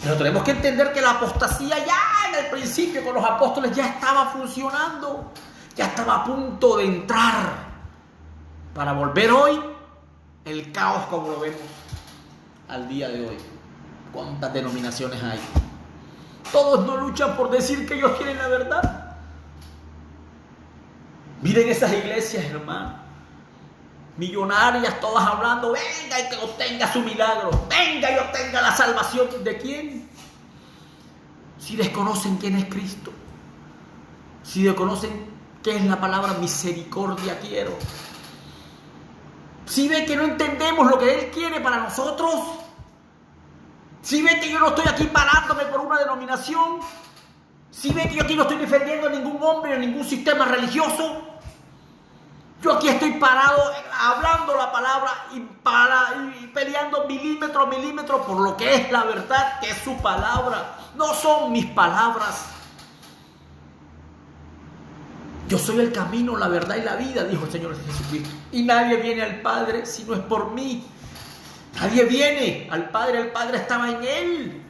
Pero tenemos que entender que la apostasía ya en el principio con los apóstoles ya estaba funcionando. Ya estaba a punto de entrar. Para volver hoy el caos como lo vemos al día de hoy. ¿Cuántas denominaciones hay? Todos no luchan por decir que ellos tienen la verdad. Miren esas iglesias, hermano. Millonarias, todas hablando, venga y que obtenga su milagro. Venga y obtenga la salvación. ¿De quién? Si desconocen quién es Cristo. Si desconocen qué es la palabra misericordia quiero. Si ve que no entendemos lo que Él quiere para nosotros. Si ve que yo no estoy aquí parándome por una denominación. Si ve que yo aquí no estoy defendiendo a ningún hombre, a ningún sistema religioso. Yo aquí estoy parado hablando la palabra y peleando milímetro a milímetro por lo que es la verdad, que es su palabra. No son mis palabras. Yo soy el camino, la verdad y la vida, dijo el Señor Jesucristo. Y nadie viene al Padre si no es por mí. Nadie viene al Padre, el Padre estaba en Él.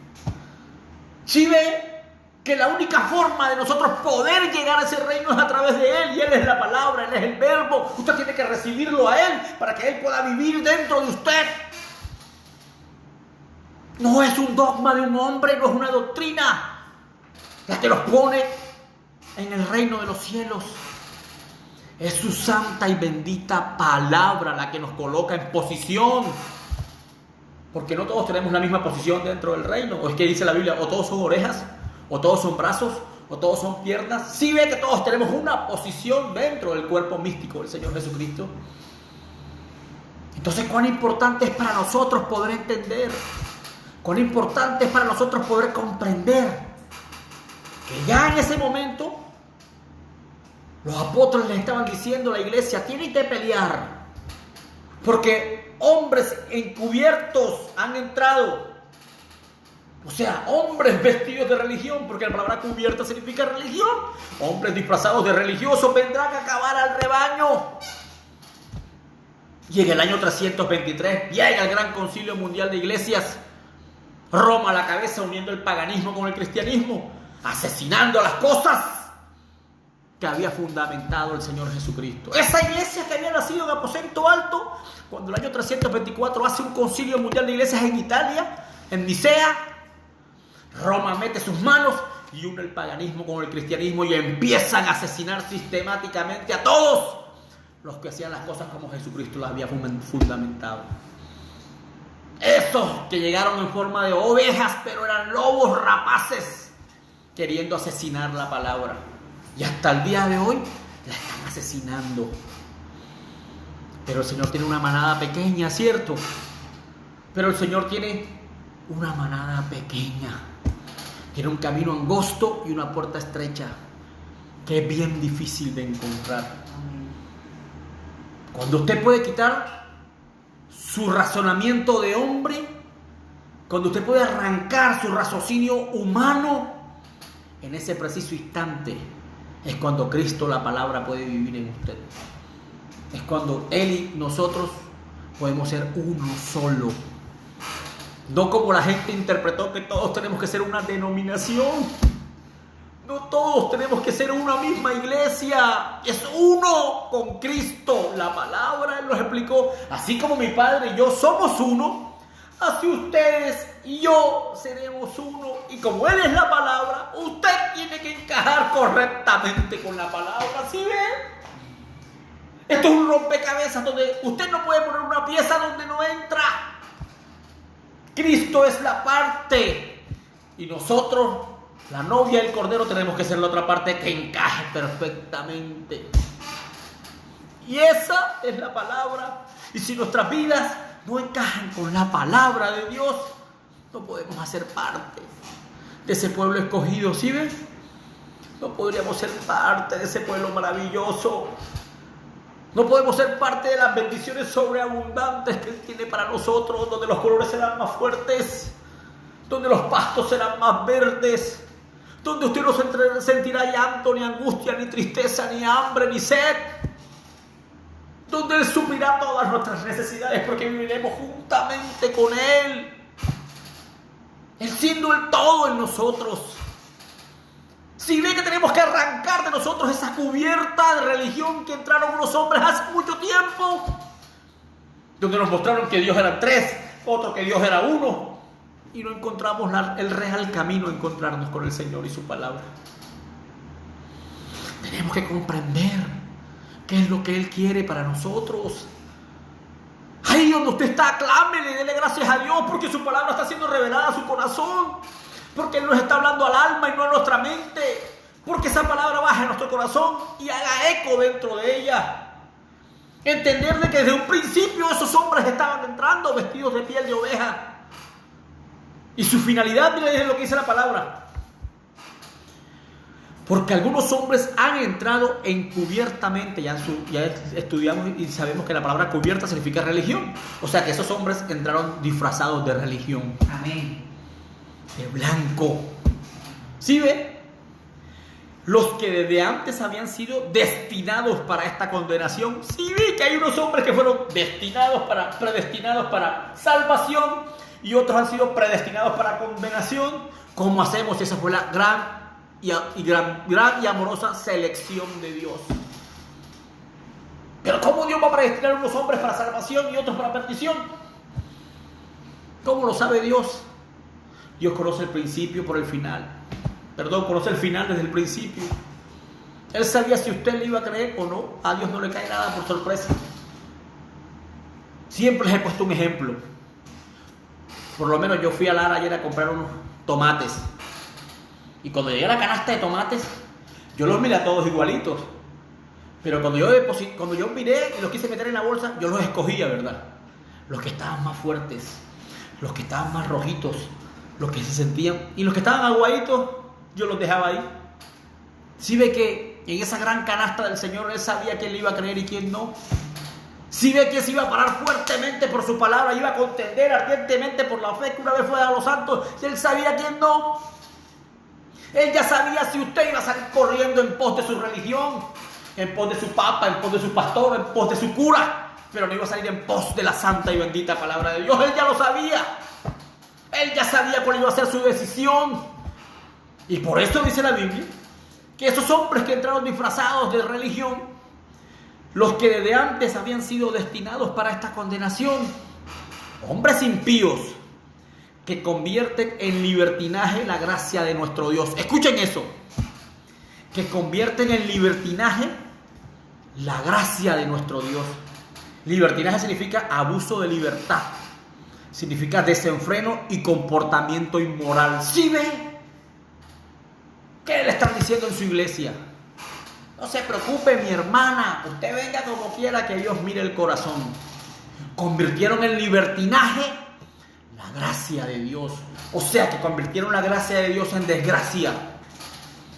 Si ve que la única forma de nosotros poder llegar a ese reino es a través de Él, y Él es la palabra, Él es el verbo. Usted tiene que recibirlo a Él para que Él pueda vivir dentro de usted. No es un dogma de un hombre, no es una doctrina la que los pone en el reino de los cielos. Es su santa y bendita palabra la que nos coloca en posición. Porque no todos tenemos la misma posición dentro del reino. O es que dice la Biblia, o todos son orejas, o todos son brazos, o todos son piernas. Sí ve que todos tenemos una posición dentro del cuerpo místico del Señor Jesucristo. Entonces, cuán importante es para nosotros poder entender, cuán importante es para nosotros poder comprender que ya en ese momento los apóstoles les estaban diciendo a la iglesia, tienen que pelear, porque hombres encubiertos han entrado. O sea, hombres vestidos de religión, porque la palabra cubierta significa religión. Hombres disfrazados de religiosos vendrán a acabar al rebaño. Y en el año 323 llega el Gran Concilio Mundial de Iglesias. Roma a la cabeza, uniendo el paganismo con el cristianismo, asesinando las cosas que había fundamentado el Señor Jesucristo. Esa iglesia que había nacido en aposento alto, cuando el año 324 hace un concilio mundial de iglesias en Italia, en Nicea, Roma mete sus manos y une el paganismo con el cristianismo y empiezan a asesinar sistemáticamente a todos los que hacían las cosas como Jesucristo las había fundamentado. Esos que llegaron en forma de ovejas, pero eran lobos rapaces, queriendo asesinar la palabra. Y hasta el día de hoy la están asesinando. Pero el Señor tiene una manada pequeña, ¿cierto? Pero el Señor tiene una manada pequeña. Tiene un camino angosto y una puerta estrecha, que es bien difícil de encontrar. Cuando usted puede quitar su razonamiento de hombre, cuando usted puede arrancar su raciocinio humano, en ese preciso instante es cuando Cristo, la palabra, puede vivir en usted. Es cuando Él y nosotros podemos ser uno solo. No como la gente interpretó que todos tenemos que ser una denominación. No todos tenemos que ser una misma iglesia. Es uno con Cristo. La palabra Él nos explicó. Así como mi Padre y yo somos uno, así ustedes y yo seremos uno. Y como Él es la palabra, usted tiene que encajar correctamente con la palabra. ¿Sí ven? Esto es un rompecabezas donde usted no puede poner una pieza donde no entra. Cristo es la parte y nosotros, la novia del Cordero, tenemos que ser la otra parte que encaje perfectamente. Y esa es la palabra. Y si nuestras vidas no encajan con la palabra de Dios, no podemos hacer parte de ese pueblo escogido. ¿Sí ven? No podríamos ser parte de ese pueblo maravilloso. No podemos ser parte de las bendiciones sobreabundantes que Él tiene para nosotros, donde los colores serán más fuertes, donde los pastos serán más verdes, donde usted no sentirá llanto, ni angustia, ni tristeza, ni hambre, ni sed, donde Él suplirá todas nuestras necesidades porque viviremos juntamente con Él, Él siendo el todo en nosotros. Si ve que tenemos que arrancar de nosotros esa cubierta de religión que entraron unos hombres hace mucho tiempo, donde nos mostraron que Dios era 3, otro que Dios era 1, y no encontramos el real camino a encontrarnos con el Señor y su palabra. Tenemos que comprender qué es lo que Él quiere para nosotros. Ahí donde usted está, clámele, dele gracias a Dios porque su palabra está siendo revelada a su corazón. Porque Él nos está hablando al alma y no a nuestra mente. Porque esa palabra baja en nuestro corazón y haga eco dentro de ella. Entender de que desde un principio esos hombres estaban entrando vestidos de piel de oveja. Y su finalidad, miren lo que dice la palabra. Porque algunos hombres han entrado encubiertamente. Ya estudiamos y sabemos que la palabra cubierta significa religión. O sea que esos hombres entraron disfrazados de religión. Amén. De blanco. ¿Sí ve? Los que desde antes habían sido destinados para esta condenación. Sí ve que hay unos hombres que fueron predestinados para salvación y otros han sido predestinados para condenación. ¿Cómo hacemos? Esa fue la gran y amorosa selección de Dios. Pero ¿cómo Dios va a predestinar a unos hombres para salvación y otros para perdición? ¿Cómo lo sabe Dios? Dios conoce el principio por el final. Conoce el final desde el principio. Él sabía si usted le iba a creer o no. A Dios no le cae nada por sorpresa. Siempre les he puesto un ejemplo. Por lo menos yo fui a Lara ayer a comprar unos tomates. Y cuando llegué a la canasta de tomates, yo los miré a todos igualitos. Pero cuando yo miré y los quise meter en la bolsa, yo los escogía, ¿verdad? Los que estaban más fuertes, los que estaban más rojitos, los que se sentían, y los que estaban aguaditos, yo los dejaba ahí. ¿Sí ve que en esa gran canasta del Señor Él sabía quién le iba a creer y quién no? ¿Sí ve que se iba a parar fuertemente por su palabra, iba a contender ardientemente por la fe que una vez fue a los santos, y Él sabía quién no? Él ya sabía si usted iba a salir corriendo en pos de su religión, en pos de su papa, en pos de su pastor, en pos de su cura, pero no iba a salir en pos de la santa y bendita palabra de Dios. Él ya lo sabía. Él ya sabía cuál iba a ser su decisión. Y por eso dice la Biblia que esos hombres que entraron disfrazados de religión, los que desde antes habían sido destinados para esta condenación, hombres impíos que convierten en libertinaje la gracia de nuestro Dios. Escuchen eso. Que convierten en libertinaje la gracia de nuestro Dios. Libertinaje significa abuso de libertad. Significa desenfreno y comportamiento inmoral. ¿Sí ven? ¿Qué le están diciendo en su iglesia? No se preocupe, mi hermana. Usted venga como quiera, que Dios mire el corazón. Convirtieron en libertinaje la gracia de Dios. O sea, que convirtieron la gracia de Dios en desgracia.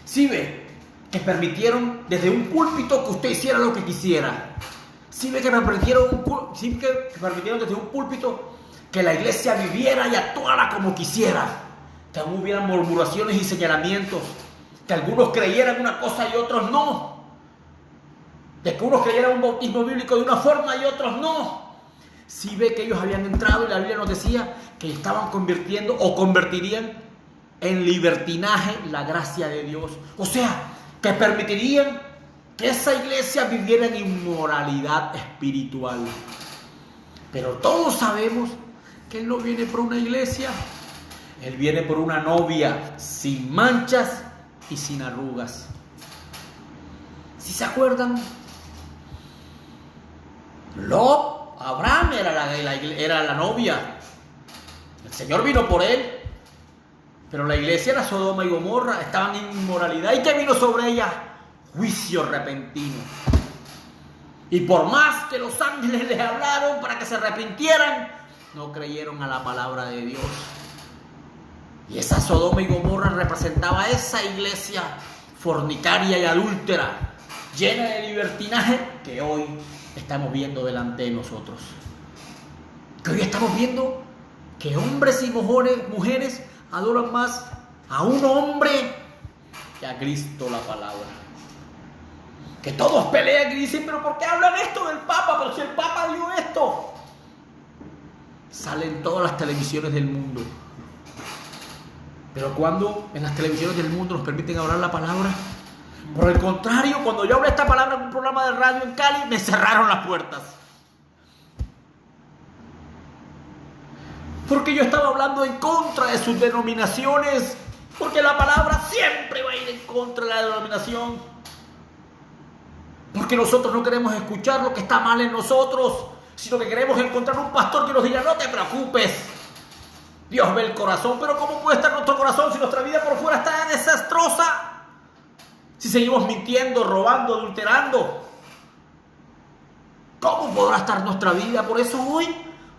¿Sí ve? Que permitieron desde un púlpito que usted hiciera lo que quisiera. ¿Sí ve que permitieron desde un púlpito que la iglesia viviera y actuara como quisiera? Que aún hubieran murmuraciones y señalamientos. Que algunos creyeran una cosa y otros no. De que unos creyeran un bautismo bíblico de una forma y otros no. Si ve que ellos habían entrado y la Biblia nos decía que estaban convirtiendo o convertirían en libertinaje la gracia de Dios. O sea, que permitirían que esa iglesia viviera en inmoralidad espiritual. Pero todos sabemos que Él no viene por una iglesia, Él viene por una novia sin manchas y sin arrugas. ¿Sí se acuerdan? Lot, Abraham era la novia. El Señor vino por él. Pero la iglesia era Sodoma y Gomorra, estaban en inmoralidad. ¿Y qué vino sobre ella? Juicio repentino. Y por más que los ángeles les hablaron para que se arrepintieran, no creyeron a la palabra de Dios. Y esa Sodoma y Gomorra representaba a esa iglesia fornicaria y adúltera, llena de libertinaje, que hoy estamos viendo delante de nosotros. Que hoy estamos viendo que hombres y mujeres adoran más a un hombre que a Cristo la palabra. Que todos pelean y dicen, pero ¿por qué hablan esto del Papa? Pero si el Papa dio esto. Salen todas las televisiones del mundo. Pero cuando en las televisiones del mundo nos permiten hablar la palabra, por el contrario, cuando yo hablé esta palabra en un programa de radio en Cali, me cerraron las puertas. Porque yo estaba hablando en contra de sus denominaciones, porque la palabra siempre va a ir en contra de la denominación. Porque nosotros no queremos escuchar lo que está mal en nosotros, sino que queremos encontrar un pastor que nos diga, no te preocupes, Dios ve el corazón. Pero ¿cómo puede estar nuestro corazón si nuestra vida por fuera está desastrosa? Si seguimos mintiendo, robando, adulterando, ¿cómo podrá estar nuestra vida? Por eso hoy,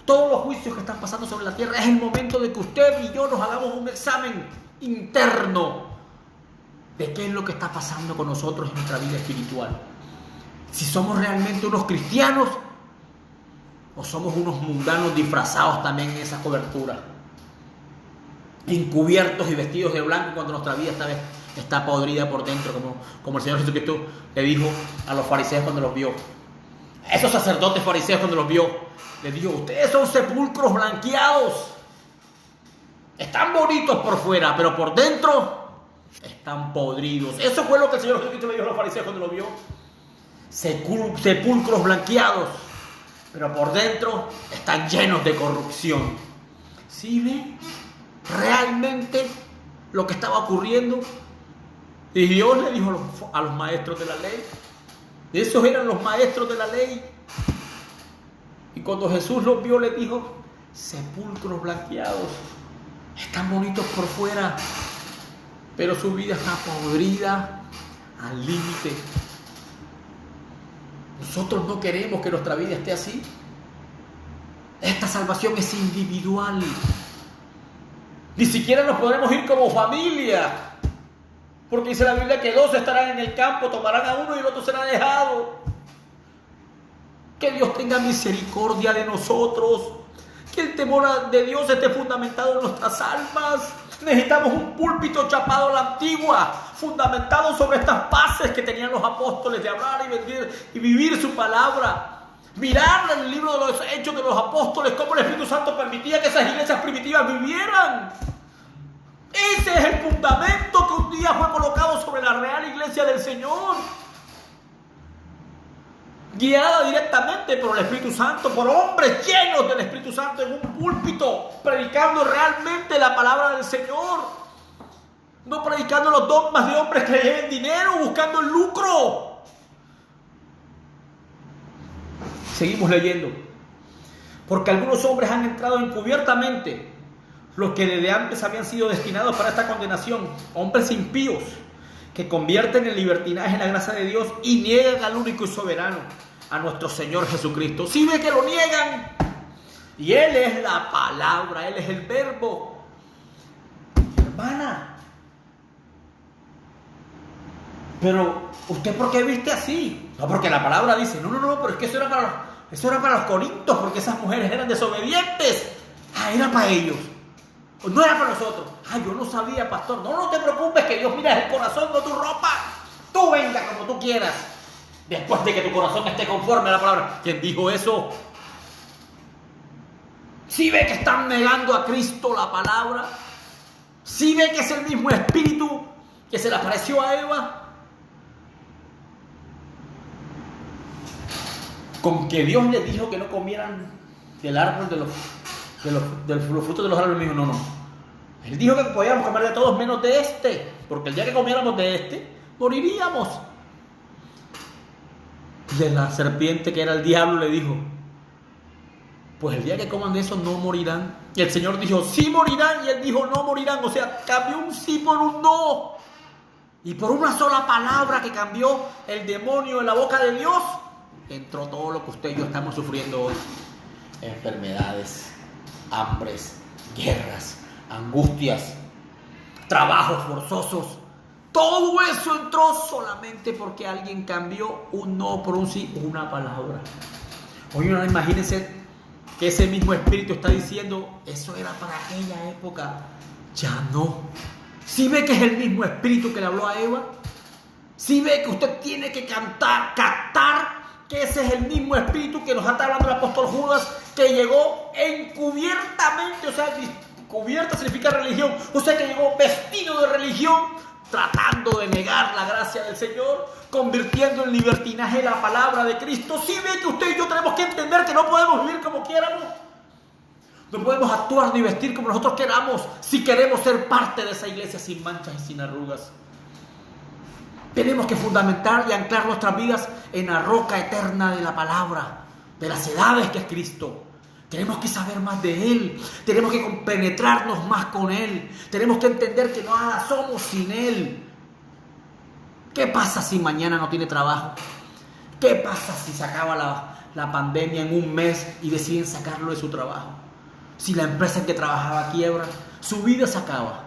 todos los juicios que están pasando sobre la tierra, es el momento de que usted y yo nos hagamos un examen interno de qué es lo que está pasando con nosotros en nuestra vida espiritual. Si somos realmente unos cristianos o somos unos mundanos disfrazados también en esa cobertura, encubiertos y vestidos de blanco cuando nuestra vida está podrida por dentro, como el Señor Jesucristo le dijo a los fariseos cuando los vio. A esos sacerdotes fariseos cuando los vio, les dijo, ustedes son sepulcros blanqueados. Están bonitos por fuera, pero por dentro están podridos. Eso fue lo que el Señor Jesucristo le dijo a los fariseos cuando los vio. Sepulcros blanqueados, pero por dentro están llenos de corrupción. ¿Sí ven realmente lo que estaba ocurriendo? Y Dios le dijo a los maestros de la ley, esos eran los maestros de la ley, y cuando Jesús los vio le dijo, sepulcros blanqueados, están bonitos por fuera, pero su vida está podrida al límite. Nosotros no queremos que nuestra vida esté así. Esta salvación es individual. Ni siquiera nos podemos ir como familia, porque dice la Biblia que 2 estarán en el campo, tomarán a uno y el otro será dejado. Que Dios tenga misericordia de nosotros, que el temor de Dios esté fundamentado en nuestras almas. Necesitamos un púlpito chapado a la antigua, fundamentado sobre estas bases que tenían los apóstoles de hablar y vivir su palabra. Mirar en el libro de los Hechos de los Apóstoles cómo el Espíritu Santo permitía que esas iglesias primitivas vivieran. Ese es el fundamento que un día fue colocado sobre la real iglesia del Señor, guiada directamente por el Espíritu Santo, por hombres llenos del Espíritu Santo en un púlpito, predicando realmente la palabra del Señor, no predicando los dogmas de hombres que lleven dinero, buscando el lucro. Seguimos leyendo. Porque algunos hombres han entrado encubiertamente, los que desde antes habían sido destinados para esta condenación, hombres impíos, que convierten el libertinaje en la gracia de Dios y niegan al único y soberano, a nuestro Señor Jesucristo. Si ve que lo niegan, y Él es la palabra, Él es el verbo. Hermana, pero ¿usted por qué viste así? No, porque la palabra dice, no, pero es que eso era para los corintios, porque esas mujeres eran desobedientes. Era para ellos. No era para nosotros. Yo no sabía, pastor. No te preocupes, que Dios mira el corazón, no tu ropa. Tú venga como tú quieras, después de que tu corazón esté conforme a la palabra. ¿Quién dijo eso? ¿Sí ve que están negando a Cristo la palabra? ¿Sí ve que es el mismo espíritu que se le apareció a Eva? Con que Dios les dijo que no comieran del árbol de los frutos de los árboles. Me dijo, no. Él dijo que podíamos comer de todos menos de este, porque el día que comiéramos de este, moriríamos. Y la serpiente, que era el diablo, le dijo, pues el día que coman de eso no morirán. Y el Señor dijo, sí morirán, y él dijo, no morirán. O sea, cambió un sí por un no. Y por una sola palabra que cambió el demonio en la boca de Dios, entró todo lo que usted y yo estamos sufriendo hoy. Enfermedades, hambres, guerras, angustias, trabajos forzosos. Todo eso entró solamente porque alguien cambió un no por un sí, una palabra. Hoy imagínense que ese mismo espíritu está diciendo, eso era para aquella época, ya no. ¿Sí ve que es el mismo espíritu que le habló a Eva? ¿Sí ve que usted tiene que captar que ese es el mismo espíritu que nos está hablando el apóstol Judas, que llegó encubiertamente? O sea, cubierta significa religión, o sea que llegó vestido de religión, tratando de negar la gracia del Señor, convirtiendo en libertinaje la palabra de Cristo. ¿Sí ve que usted y yo tenemos que entender que no podemos vivir como quieramos? No podemos actuar ni vestir como nosotros queramos si queremos ser parte de esa iglesia sin manchas y sin arrugas. Tenemos que fundamentar y anclar nuestras vidas en la roca eterna de la palabra, de las edades que es Cristo. Tenemos que saber más de Él, tenemos que compenetrarnos más con Él, tenemos que entender que nada somos sin Él. ¿Qué pasa si mañana no tiene trabajo? ¿Qué pasa si se acaba la pandemia en un mes y deciden sacarlo de su trabajo? Si la empresa en que trabajaba quiebra, su vida se acaba.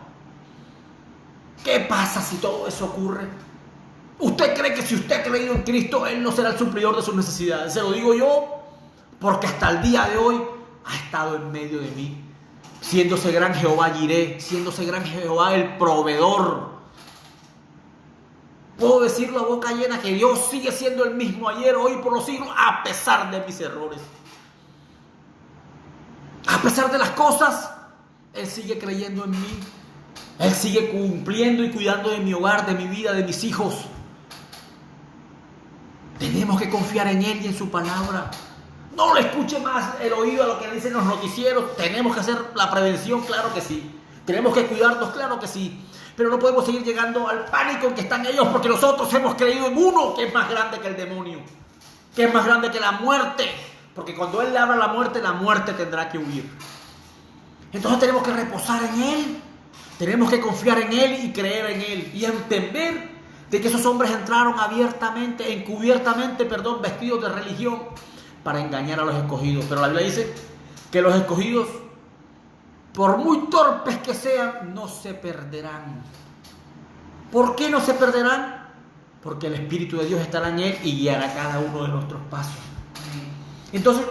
¿Qué pasa si todo eso ocurre? ¿Usted cree que si usted ha creído en Cristo, Él no será el suplidor de sus necesidades? Se lo digo yo, porque hasta el día de hoy ha estado en medio de mí, siéndose gran Jehová Jireh, siéndose gran Jehová el proveedor. Puedo decirlo a boca llena que Dios sigue siendo el mismo ayer, hoy, por los siglos, a pesar de mis errores. A pesar de las cosas, Él sigue creyendo en mí. Él sigue cumpliendo y cuidando de mi hogar, de mi vida, de mis hijos. Tenemos que confiar en Él y en su palabra. No le escuche más el oído a lo que dicen los noticieros. Tenemos que hacer la prevención, claro que sí. Tenemos que cuidarnos, claro que sí. Pero no podemos seguir llegando al pánico en que están ellos, porque nosotros hemos creído en uno que es más grande que el demonio, que es más grande que la muerte. Porque cuando Él le habla a la muerte tendrá que huir. Entonces tenemos que reposar en Él. Tenemos que confiar en Él y creer en Él. Y entender de que esos hombres entraron encubiertamente, vestidos de religión para engañar a los escogidos. Pero la Biblia dice que los escogidos, por muy torpes que sean, no se perderán. ¿Por qué no se perderán? Porque el Espíritu de Dios estará en Él y guiará cada uno de nuestros pasos. Entonces,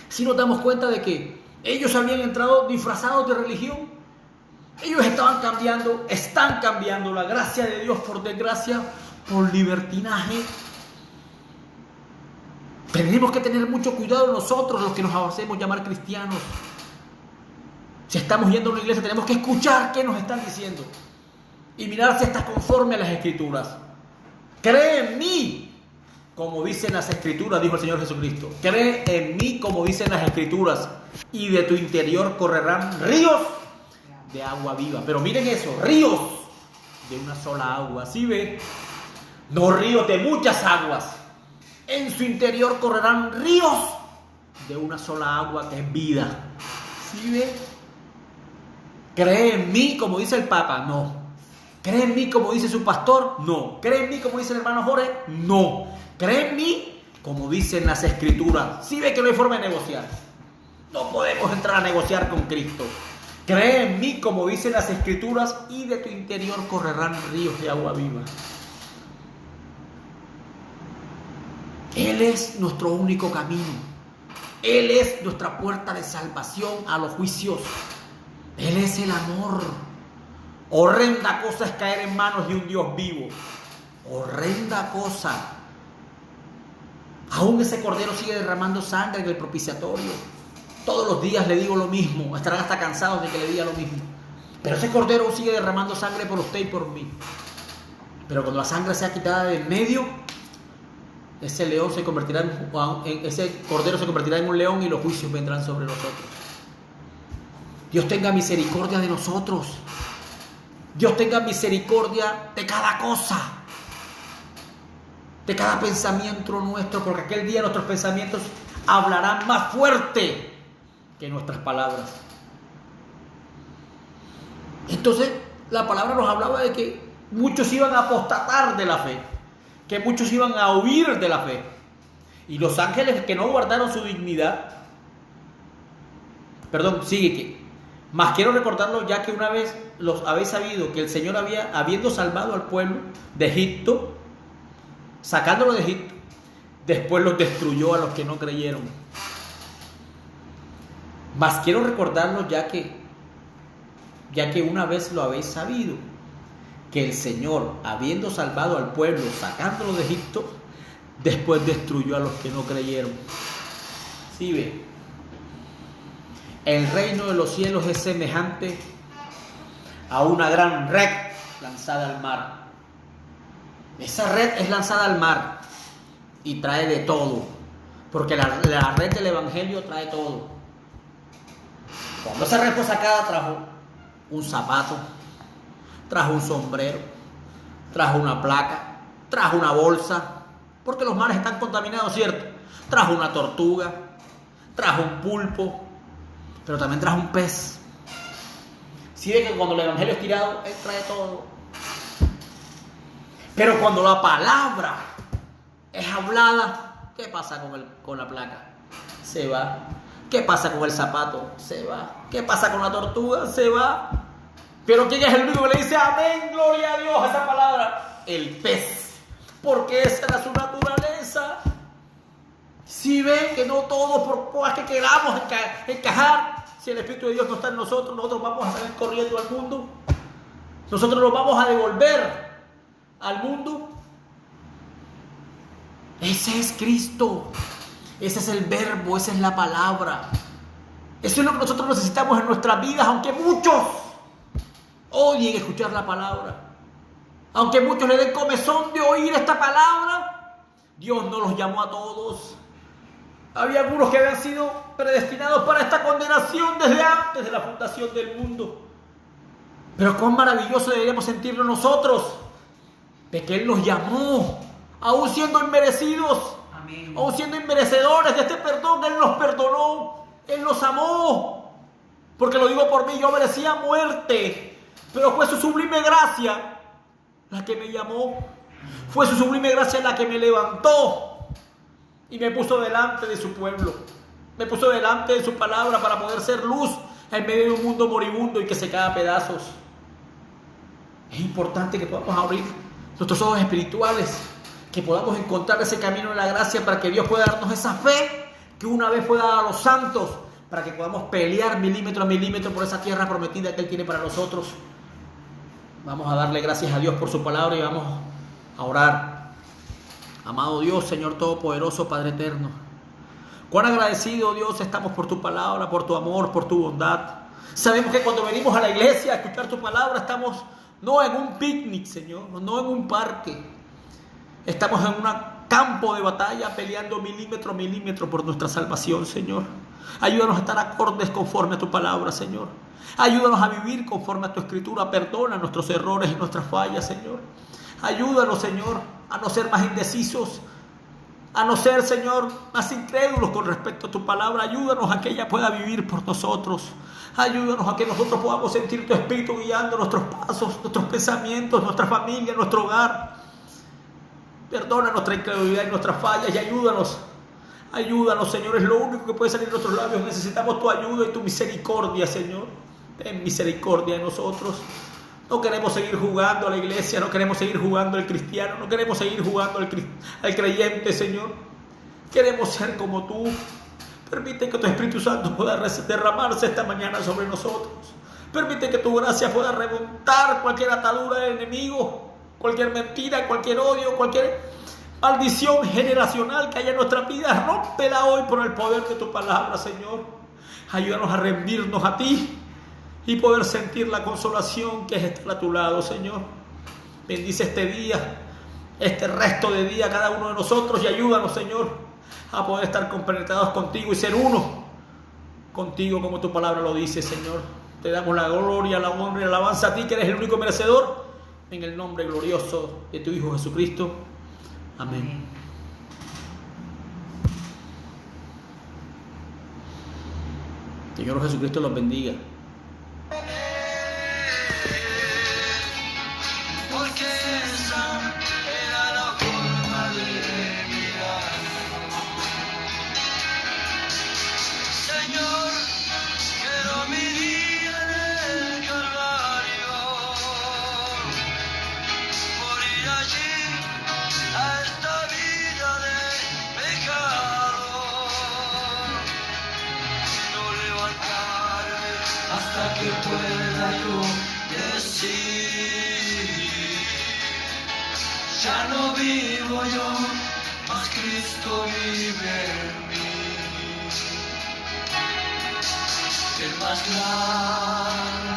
si nos damos cuenta de que ellos habían entrado disfrazados de religión, ellos están cambiando la gracia de Dios, por desgracia, por libertinaje. Tenemos que tener mucho cuidado nosotros, los que nos hacemos llamar cristianos. Si estamos yendo a una iglesia, tenemos que escuchar qué nos están diciendo y mirar si está conforme a las Escrituras. Cree en mí, como dicen las Escrituras, dijo el Señor Jesucristo. Cree en mí, como dicen las Escrituras, y de tu interior correrán ríos de agua viva. Pero miren eso, ríos de una sola agua. ¿Sí ve? No ríos de muchas aguas. En su interior correrán ríos de una sola agua, que es vida. ¿Sí ve? ¿Cree en mí, como dice el Papa? No. ¿Cree en mí, como dice su pastor? No. ¿Cree en mí, como dice el hermano Jorge? No. ¿Cree en mí, como dicen las Escrituras? ¿Sí ve que no hay forma de negociar? No podemos entrar a negociar con Cristo. Cree en mí, como dicen las Escrituras, y de tu interior correrán ríos de agua viva. Él es nuestro único camino. Él es nuestra puerta de salvación a los juicios. Él es el amor. Horrenda cosa es caer en manos de un Dios vivo. Horrenda cosa. Aún ese cordero sigue derramando sangre en el propiciatorio. Todos los días le digo lo mismo. Estarán hasta cansados de que le diga lo mismo. Pero ese cordero sigue derramando sangre por usted y por mí. Pero cuando la sangre sea quitada de en medio, ese cordero se convertirá en un león y los juicios vendrán sobre nosotros. Dios tenga misericordia de nosotros. Dios tenga misericordia de cada cosa, de cada pensamiento nuestro, porque aquel día nuestros pensamientos hablarán más fuerte que nuestras palabras. Entonces, la palabra nos hablaba de que muchos iban a apostatar de la fe, que muchos iban a huir de la fe. Y los ángeles que no guardaron su dignidad, sigue que, mas quiero recordarlo, ya que una vez los habéis sabido que el Señor habiendo salvado al pueblo de Egipto, sacándolo de Egipto, después los destruyó a los que no creyeron. Mas quiero recordarlo, ya que una vez lo habéis sabido, que el Señor, habiendo salvado al pueblo, sacándolo de Egipto, después destruyó a los que no creyeron. ¿Sí ve? El reino de los cielos es semejante a una gran red lanzada al mar. Esa red es lanzada al mar y trae de todo, porque la red del Evangelio trae todo. Cuando esa red fue sacada, trajo un zapato, trajo un sombrero, trajo una placa, trajo una bolsa, porque los mares están contaminados, ¿cierto? Trajo una tortuga, trajo un pulpo, pero también trajo un pez. Si ve que cuando el Evangelio es tirado, él trae todo. Pero cuando la palabra es hablada, ¿qué pasa con la placa? Se va. ¿Qué pasa con el zapato? Se va. ¿Qué pasa con la tortuga? Se va. Pero ¿quién es el único que le dice amén, gloria a Dios a esa palabra? El pez. Porque esa era su naturaleza. Si ven que no todos, por más que queramos encajar, si el Espíritu de Dios no está en nosotros vamos a salir corriendo al mundo. Nosotros nos vamos a devolver al mundo. Ese es Cristo. Ese es el verbo, esa es la palabra. Eso es lo que nosotros necesitamos en nuestras vidas, aunque muchos odien escuchar la palabra. Aunque muchos le den comezón de oír esta palabra, Dios no los llamó a todos. Había algunos que habían sido predestinados para esta condenación desde antes de la fundación del mundo. Pero cuán maravilloso deberíamos sentirlo nosotros, de que Él nos llamó, aún siendo inmerecidos, amén, aún siendo inmerecedores de este perdón. Él nos perdonó, Él nos amó. Porque lo digo por mí, yo merecía muerte, pero fue su sublime gracia la que me llamó. Fue su sublime gracia la que me levantó y me puso delante de su pueblo. Me puso delante de su palabra para poder ser luz en medio de un mundo moribundo y que se cae a pedazos. Es importante que podamos abrir nuestros ojos espirituales, que podamos encontrar ese camino de la gracia para que Dios pueda darnos esa fe que una vez fue dada a los santos, para que podamos pelear milímetro a milímetro por esa tierra prometida que Él tiene para nosotros. Vamos a darle gracias a Dios por su palabra y vamos a orar. Amado Dios, Señor Todopoderoso, Padre Eterno, cuán agradecido, Dios, estamos por tu palabra, por tu amor, por tu bondad. Sabemos que cuando venimos a la iglesia a escuchar tu palabra, estamos no en un picnic, Señor, no en un parque. Estamos en un campo de batalla peleando milímetro a milímetro por nuestra salvación, Señor. Ayúdanos a estar acordes conforme a tu palabra, Señor. Ayúdanos a vivir conforme a tu escritura. Perdona nuestros errores y nuestras fallas, Señor. Ayúdanos, Señor, a no ser más indecisos, a no ser, Señor, más incrédulos con respecto a tu palabra. Ayúdanos a que ella pueda vivir por nosotros. Ayúdanos a que nosotros podamos sentir tu Espíritu guiando nuestros pasos, nuestros pensamientos, nuestra familia, nuestro hogar. Perdona nuestra incredulidad y nuestras fallas y ayúdanos. Ayúdanos, Señor, es lo único que puede salir de nuestros labios. Necesitamos tu ayuda y tu misericordia, Señor. Ten misericordia de nosotros. No queremos seguir jugando a la iglesia, no queremos seguir jugando al cristiano, no queremos seguir jugando al creyente, Señor. Queremos ser como tú. Permite que tu Espíritu Santo pueda derramarse esta mañana sobre nosotros. Permite que tu gracia pueda remontar cualquier atadura del enemigo, cualquier mentira, cualquier odio, cualquier maldición generacional que haya en nuestra vida. Rómpela hoy por el poder de tu palabra, Señor. Ayúdanos a rendirnos a ti y poder sentir la consolación que es estar a tu lado, Señor. Bendice este día, este resto de día, cada uno de nosotros, y ayúdanos, Señor, a poder estar compenetrados contigo y ser uno contigo como tu palabra lo dice, Señor. Te damos la gloria, la honra y la alabanza a ti, que eres el único merecedor, en el nombre glorioso de tu Hijo Jesucristo. Amén. Señor Jesucristo los bendiga. Porque esa era la forma de mirar. Señor, quiero mi día en el Calvario, morir allí a esta vida de pecado, no levantarme hasta que pueda yo decir: ya no vivo yo, mas Cristo vive en mí. El más grande